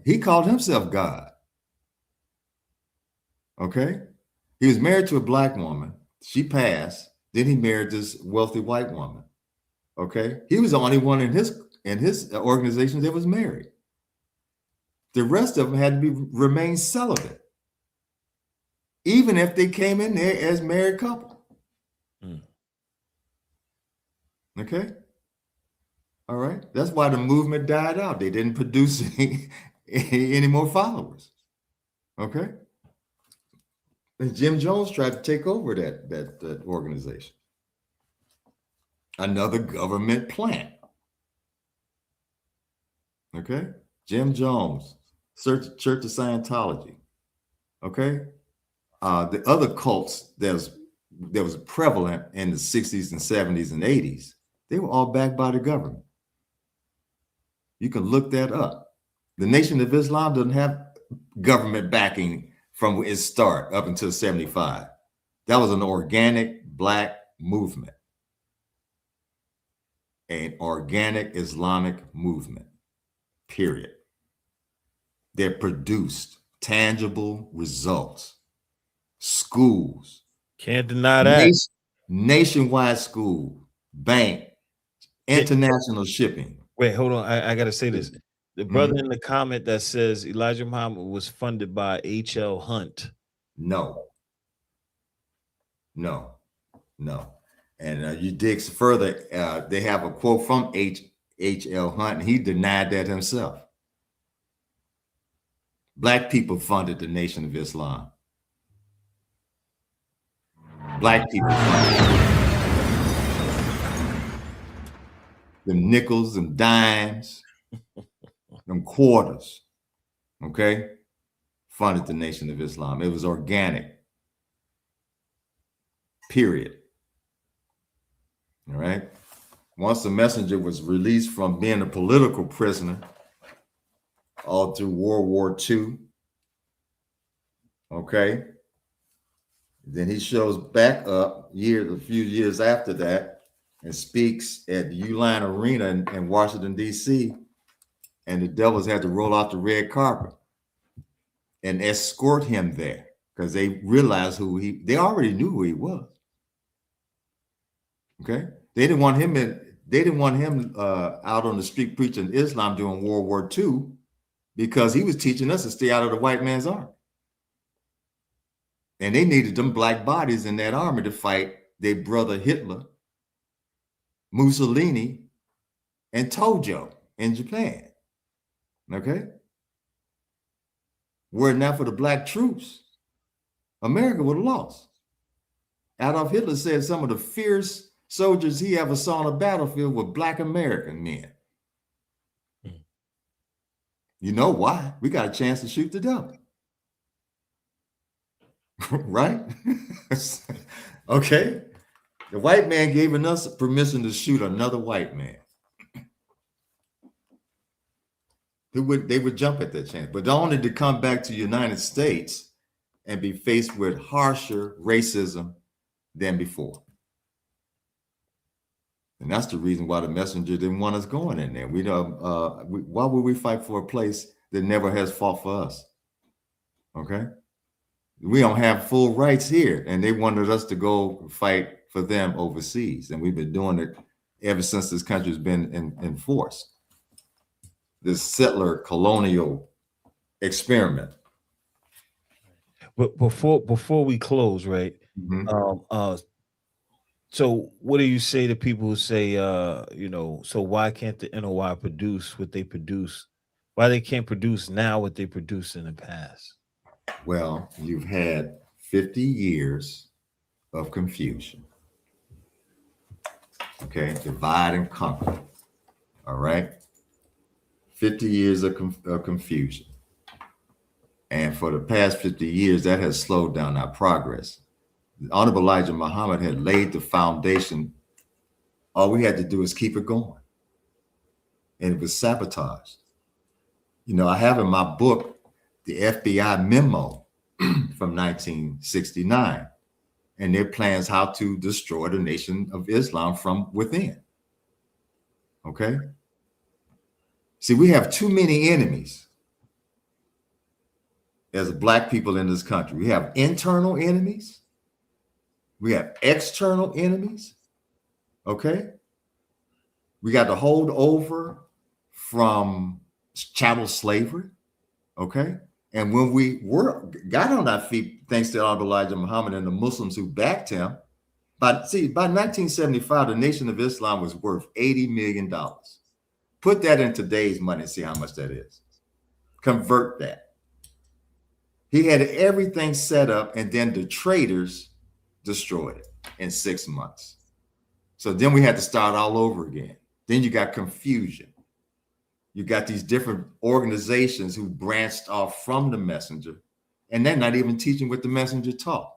he called himself God. Okay, he was married to a black woman. She passed. Then he married this wealthy white woman. Okay, he was the only one in his organization that was married. The rest of them had to remain celibate. even if they came in there as married couple. Okay. All right. That's why the movement died out. They didn't produce any more followers. Okay. And Jim Jones tried to take over that organization. Another government plant. Okay. Jim Jones, Church of Scientology. Okay. The other cults that was prevalent in the 60s and 70s and 80s, they were all backed by the government. You can look that up. The Nation of Islam doesn't have government backing from its start up until 75. That was an organic Black movement, an organic Islamic movement, period. That produced tangible results. Schools. Can't deny that. Nationwide school, bank, international shipping. Wait, hold on. I got to say this. The brother in the comment that says Elijah Muhammad was funded by H.L. Hunt. No. And you dig further, they have a quote from H.L. Hunt, and he denied that himself. Black people funded the Nation of Islam. Black people funded them nickels and dimes, them quarters, okay? Funded the Nation of Islam. It was organic, period. All right? Once the messenger was released from being a political prisoner all through World War II, okay? Then he shows back up a few years after that and speaks at the Uline Arena in Washington, D.C., and the devils had to roll out the red carpet and escort him there because they realized they already knew who he was. Okay? They didn't want him out on the street preaching Islam during World War II because he was teaching us to stay out of the white man's army. And they needed them black bodies in that army to fight their brother Hitler, Mussolini, and Tojo in Japan. Okay? Were it not for the black troops, America would have lost. Adolf Hitler said some of the fierce soldiers he ever saw on a battlefield were black American men. You know why? We got a chance to shoot the devil. Right? Okay. The white man gave us permission to shoot another white man. They would jump at that chance, but only to come back to the United States and be faced with harsher racism than before. And that's the reason why the messenger didn't want us going in there. Why would we fight for a place that never has fought for us? Okay. We don't have full rights here, and they wanted us to go fight for them overseas. And we've been doing it ever since this country's been in force. This settler colonial experiment. But before we close, right? So what do you say to people who say, so why can't the NOI produce what they produce? Why they can't produce now what they produced in the past? Well, you've had 50 years of confusion. Okay, divide and conquer. All right, 50 years of confusion. And for the past 50 years, that has slowed down our progress. The Honorable Elijah Muhammad had laid the foundation. All we had to do is keep it going. And it was sabotaged. I have in my book the FBI memo from 1969 and their plans how to destroy the Nation of Islam from within. Okay? See, we have too many enemies as black people in this country. We have internal enemies. We have external enemies. Okay? We got the holdover from chattel slavery. Okay? And when we got on our feet, thanks to Elijah Muhammad and the Muslims who backed him, by 1975, the Nation of Islam was worth $80 million. Put that in today's money and see how much that is. Convert that. He had everything set up, and then the traitors destroyed it in 6 months. So then we had to start all over again. Then you got confusion. You got these different organizations who branched off from the messenger, and they're not even teaching what the messenger taught.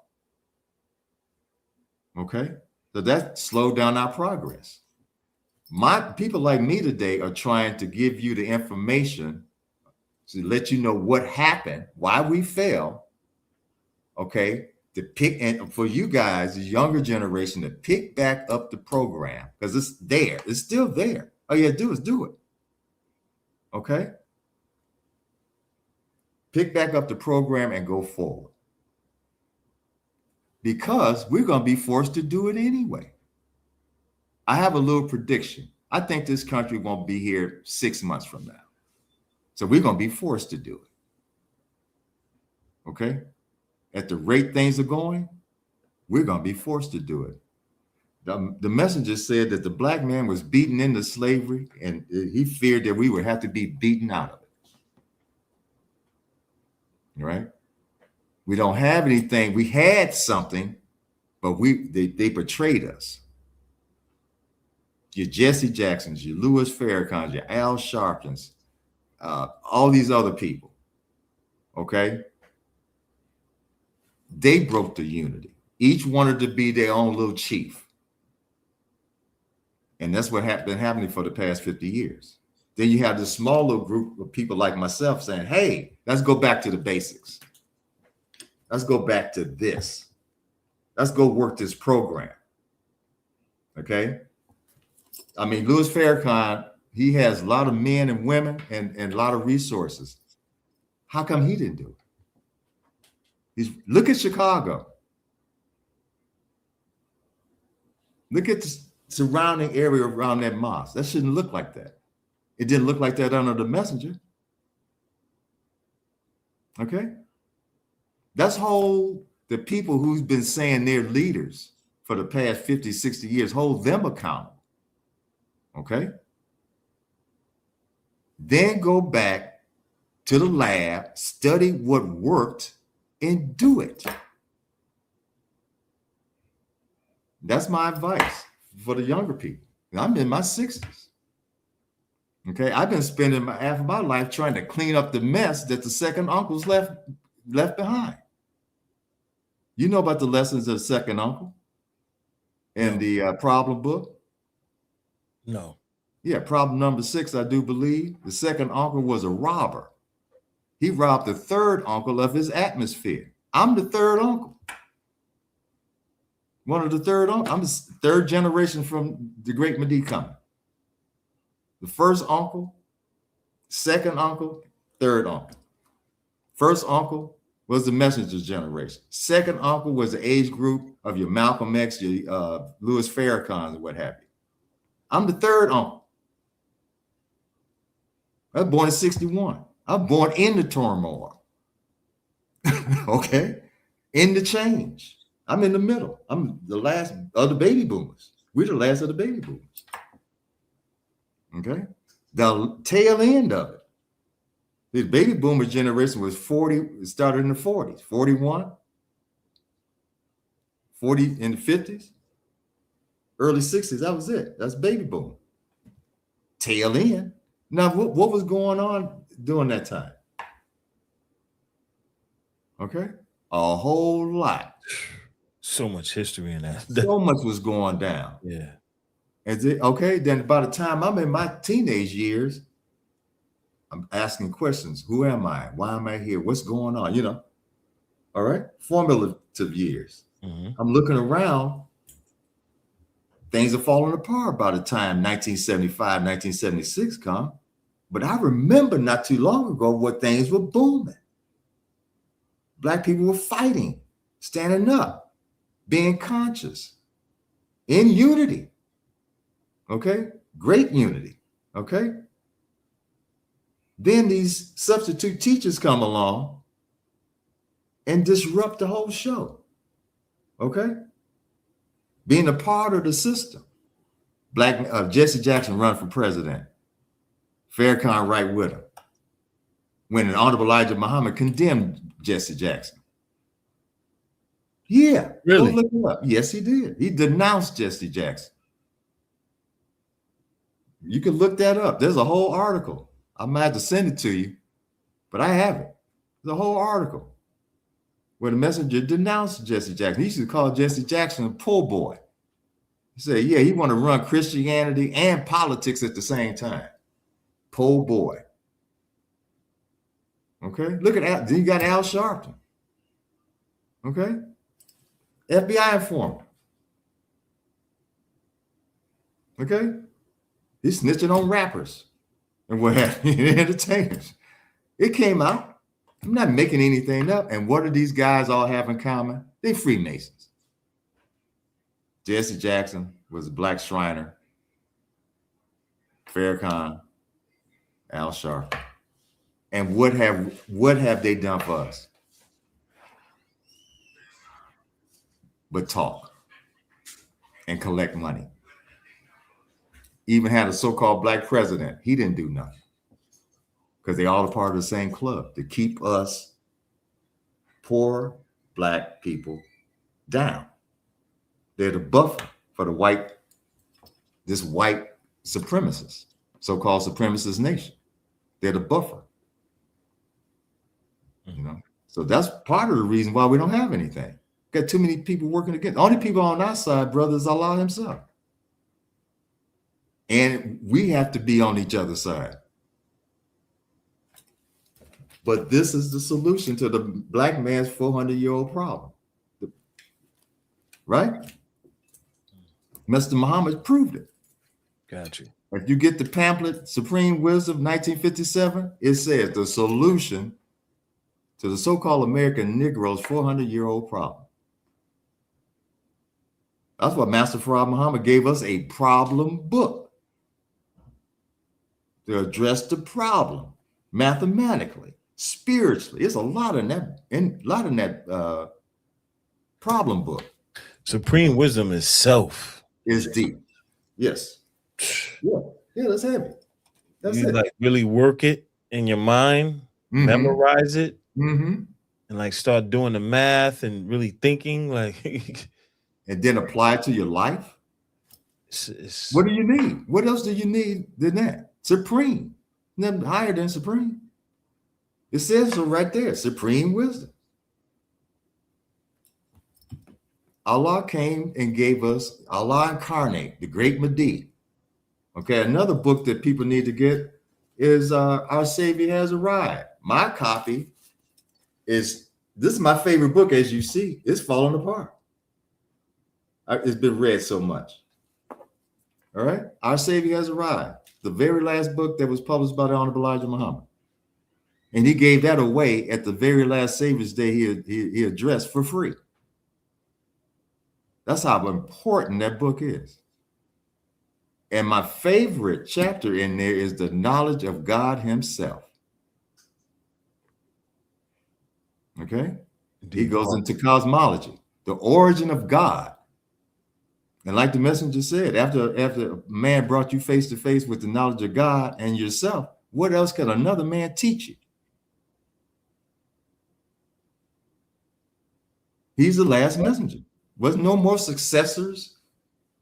Okay? So that slowed down our progress. My people like me today are trying to give you the information to let you know what happened, why we fell, okay? To pick, and for you guys, the younger generation, to pick back up the program, because it's there, it's still there. All you have to do is do it. Okay? Pick back up the program and go forward. Because we're going to be forced to do it anyway. I have a little prediction. I think this country won't be here 6 months from now. So we're going to be forced to do it. Okay? At the rate things are going, we're going to be forced to do it. The messenger said that the black man was beaten into slavery, and he feared that we would have to be beaten out of it. Right? We don't have anything. We had something, but they betrayed us. Your Jesse Jacksons, your Louis Farrakhan's, your Al Sharptons, all these other people. Okay? They broke the unity. Each wanted to be their own little chief. And that's what been happening for the past 50 years. Then you have this small little group of people like myself saying, hey, let's go back to the basics. Let's go back to this. Let's go work this program. Okay? I mean, Louis Farrakhan, he has a lot of men and women and a lot of resources. How come he didn't do it? Look at Chicago. Look at the surrounding area around that mosque. That shouldn't look like that. It didn't look like that under the messenger. Okay? That's the people who's been saying they're leaders for the past 50, 60 years, hold them accountable. Okay? Then go back to the lab, study what worked, and do it. That's my advice for the younger people. I'm in my 60s. Okay, I've been spending half of my life trying to clean up the mess that the second uncles left behind. You know about the lessons of the second uncle in the problem book? No. Yeah, problem number 6, I do believe. The second uncle was a robber. He robbed the third uncle of his atmosphere. I'm the third uncle. One of the third uncle. I'm the third generation from the great Mahdi coming. The first uncle, second uncle, third uncle. First uncle was the messenger's generation. Second uncle was the age group of your Malcolm X, your Louis Farrakhan, and what have you. I'm the third uncle. I was born in 61. I was born in the turmoil. Okay? In the change. I'm in the middle. I'm the last of the baby boomers. We're the last of the baby boomers. Okay? The tail end of it. The baby boomer generation was 40, it started in the 40s, 41, 40 in the 50s, early 60s. That was it. That's baby boom. Tail end. Now, what was going on during that time? Okay? A whole lot. So much history in that. So much was going down. Yeah. Okay, then by the time I'm in my teenage years, I'm asking questions. Who am I? Why am I here? What's going on? You know, all right? Formative years. Mm-hmm. I'm looking around. Things are falling apart by the time 1975, 1976 come. But I remember not too long ago what things were booming. Black people were fighting, standing up, being conscious, in unity. Okay? Great unity. Okay? Then these substitute teachers come along and disrupt the whole show. Okay? Being a part of the system. Jesse Jackson run for president. Farrakhan right with him. When an Honorable Elijah Muhammad condemned Jesse Jackson. Yeah. Really? Go look it up. Yes, he did. He denounced Jesse Jackson. You can look that up. There's a whole article. I might have to send it to you, but I have it. There's a whole article where the messenger denounced Jesse Jackson. He used to call Jesse Jackson a poor boy. He said, yeah, he want to run Christianity and politics at the same time. Poor boy. Okay, look at Al. Then you got Al Sharpton. Okay, FBI informant. Okay, he's snitching on rappers and what have you, entertainers. It came out. I'm not making anything up. And what do these guys all have in common? They Freemasons. Jesse Jackson was a black Shriner. Farrakhan, Al Sharpton. And what have they done for us? But talk and collect money. Even had a so-called black president. He didn't do nothing. Because they all are part of the same club to keep us poor black people down. They're the buffer for this white supremacist, so-called supremacist nation. They're the buffer. You know, so that's part of the reason why we don't have anything. Got too many people working against. The only people on our side, brother, is Allah himself. And we have to be on each other's side. But this is the solution to the black man's 400-year-old problem. Right? Mr. Muhammad proved it. Got you. If you get the pamphlet, Supreme Wisdom, 1957, it says the solution to the so-called American Negro's 400-year-old problem. That's what Master Farad Muhammad gave us, a problem book to address the problem mathematically, spiritually. It's a lot in that problem book. Supreme Wisdom itself is deep. Yes. Yeah, that's heavy. That's you it. Like really work it in your mind, memorize it, and like start doing the math and really thinking like and then apply it to your life. What do you need? What else do you need than that? Supreme. Nothing higher than supreme. It says so right there, Supreme Wisdom. Allah came and gave us, Allah incarnate, the great Mahdi. Okay, another book that people need to get is Our Savior Has Arrived. My copy this is my favorite book, as you see. It's falling apart. It's been read so much. All right, Our Savior Has Arrived. The very last book that was published by the Honorable Elijah Muhammad. And he gave that away at the very last Savior's Day he addressed for free. That's how important that book is. And my favorite chapter in there is the knowledge of God himself. Okay? He goes into cosmology, the origin of God. And like the messenger said, after a man brought you face to face with the knowledge of God and yourself, what else can another man teach you? He's the last messenger. Wasn't no more successors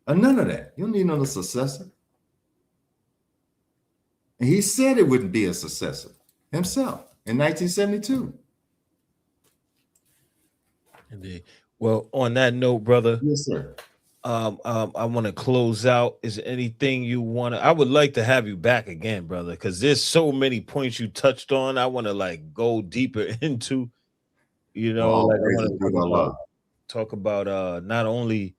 or none of that. You don't need another successor. And he said it wouldn't be a successor himself in 1972. Indeed. Well, on that note, brother. Yes, sir. I want to close out. Is there anything you want to? I would like to have you back again, brother, because there's so many points you touched on. I want to like go deeper into, you know, like I want to talk about not only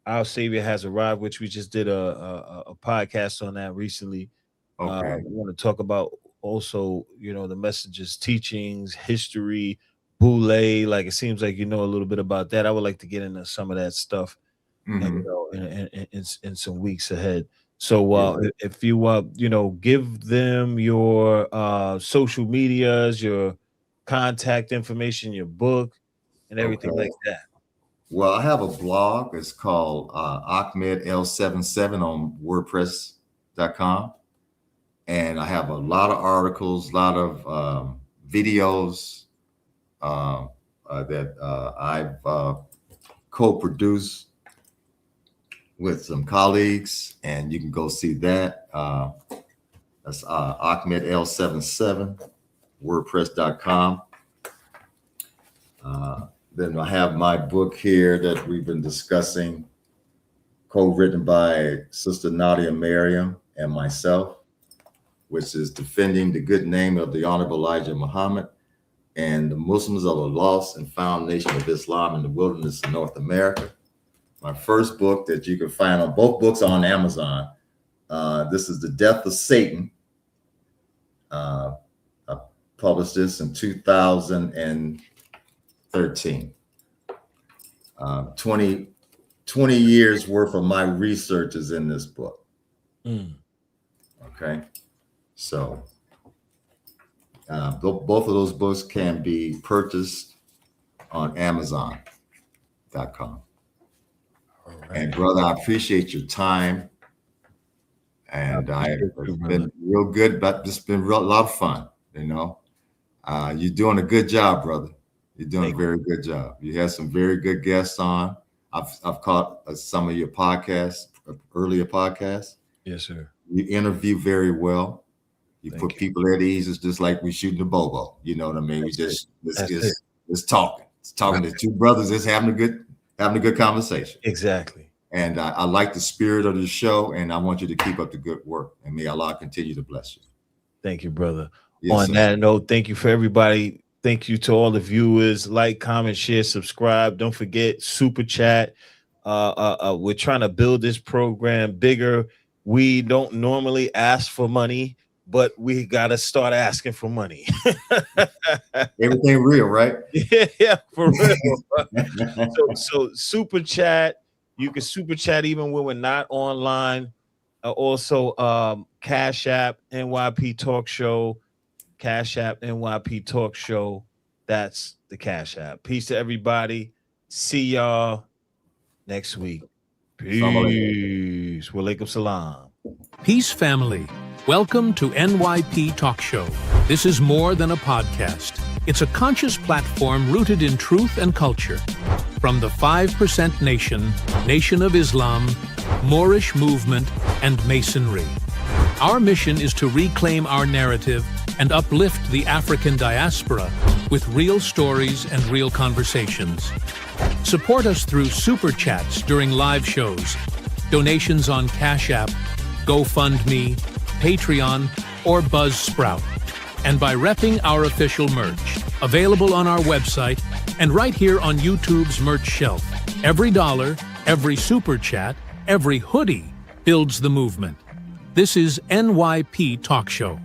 Our Savior Has Arrived, which we just did a podcast on that recently. Okay. We want to talk about also, you know, the messenger's teachings, history, Boule. Like it seems like you know a little bit about that. I would like to get into some of that stuff. You know, in some weeks ahead. So if you you know, give them your social medias, your contact information, your book, and everything like that? Well, I have a blog. It's called Ahmedel77 on WordPress.com. And I have a lot of articles, a lot of videos that I've co-produced with some colleagues, and you can go see that. That's Ahmedel77, WordPress.com. Then I have my book here that we've been discussing, co-written by Sister Nadia Maryam and myself, which is Defending the Good Name of the Honorable Elijah Muhammad and the Muslims of the Lost and Found Nation of Islam in the Wilderness of North America. My first book that you can find on both books on Amazon. This is The Death of Satan. I published this in 2013. 20 years worth of my research is in this book. Okay. So both of those books can be purchased on Amazon.com. Right. And brother, I appreciate your time. And it's been real good, but it's been a lot of fun. You know, you're doing a good job, brother. You're doing a very good job. You had some very good guests on. I've caught some of your podcasts, earlier podcasts. Yes, sir. You interview very well. You put people at ease. It's just like we shooting a bobo. You know what I mean? It's talking. It's talking to two brothers. It's having a good conversation. Exactly. And I like the spirit of the show, and I want you to keep up the good work. And may Allah continue to bless you. Thank you, brother. Yes, On that note, thank you for everybody. Thank you to all the viewers. Like, comment, share, subscribe. Don't forget super chat. We're trying to build this program bigger. We don't normally ask for money, but we gotta start asking for money. Everything real, right? Yeah, for real. so super chat. You can super chat even when we're not online. Also, Cash App NYP Talk Show. Cash App NYP Talk Show. That's the Cash App. Peace to everybody. See y'all next week. Peace. Walaikum salam. Peace, family. Welcome to NYP Talk Show. This is more than a podcast. It's a conscious platform rooted in truth and culture. From the 5% Nation, Nation of Islam, Moorish movement, and Masonry. Our mission is to reclaim our narrative and uplift the African diaspora with real stories and real conversations. Support us through super chats during live shows, donations on Cash App, GoFundMe, Patreon, or Buzzsprout, and by repping our official merch, available on our website and right here on YouTube's merch shelf. Every dollar, every super chat, every hoodie builds the movement. This is NYP Talk Show.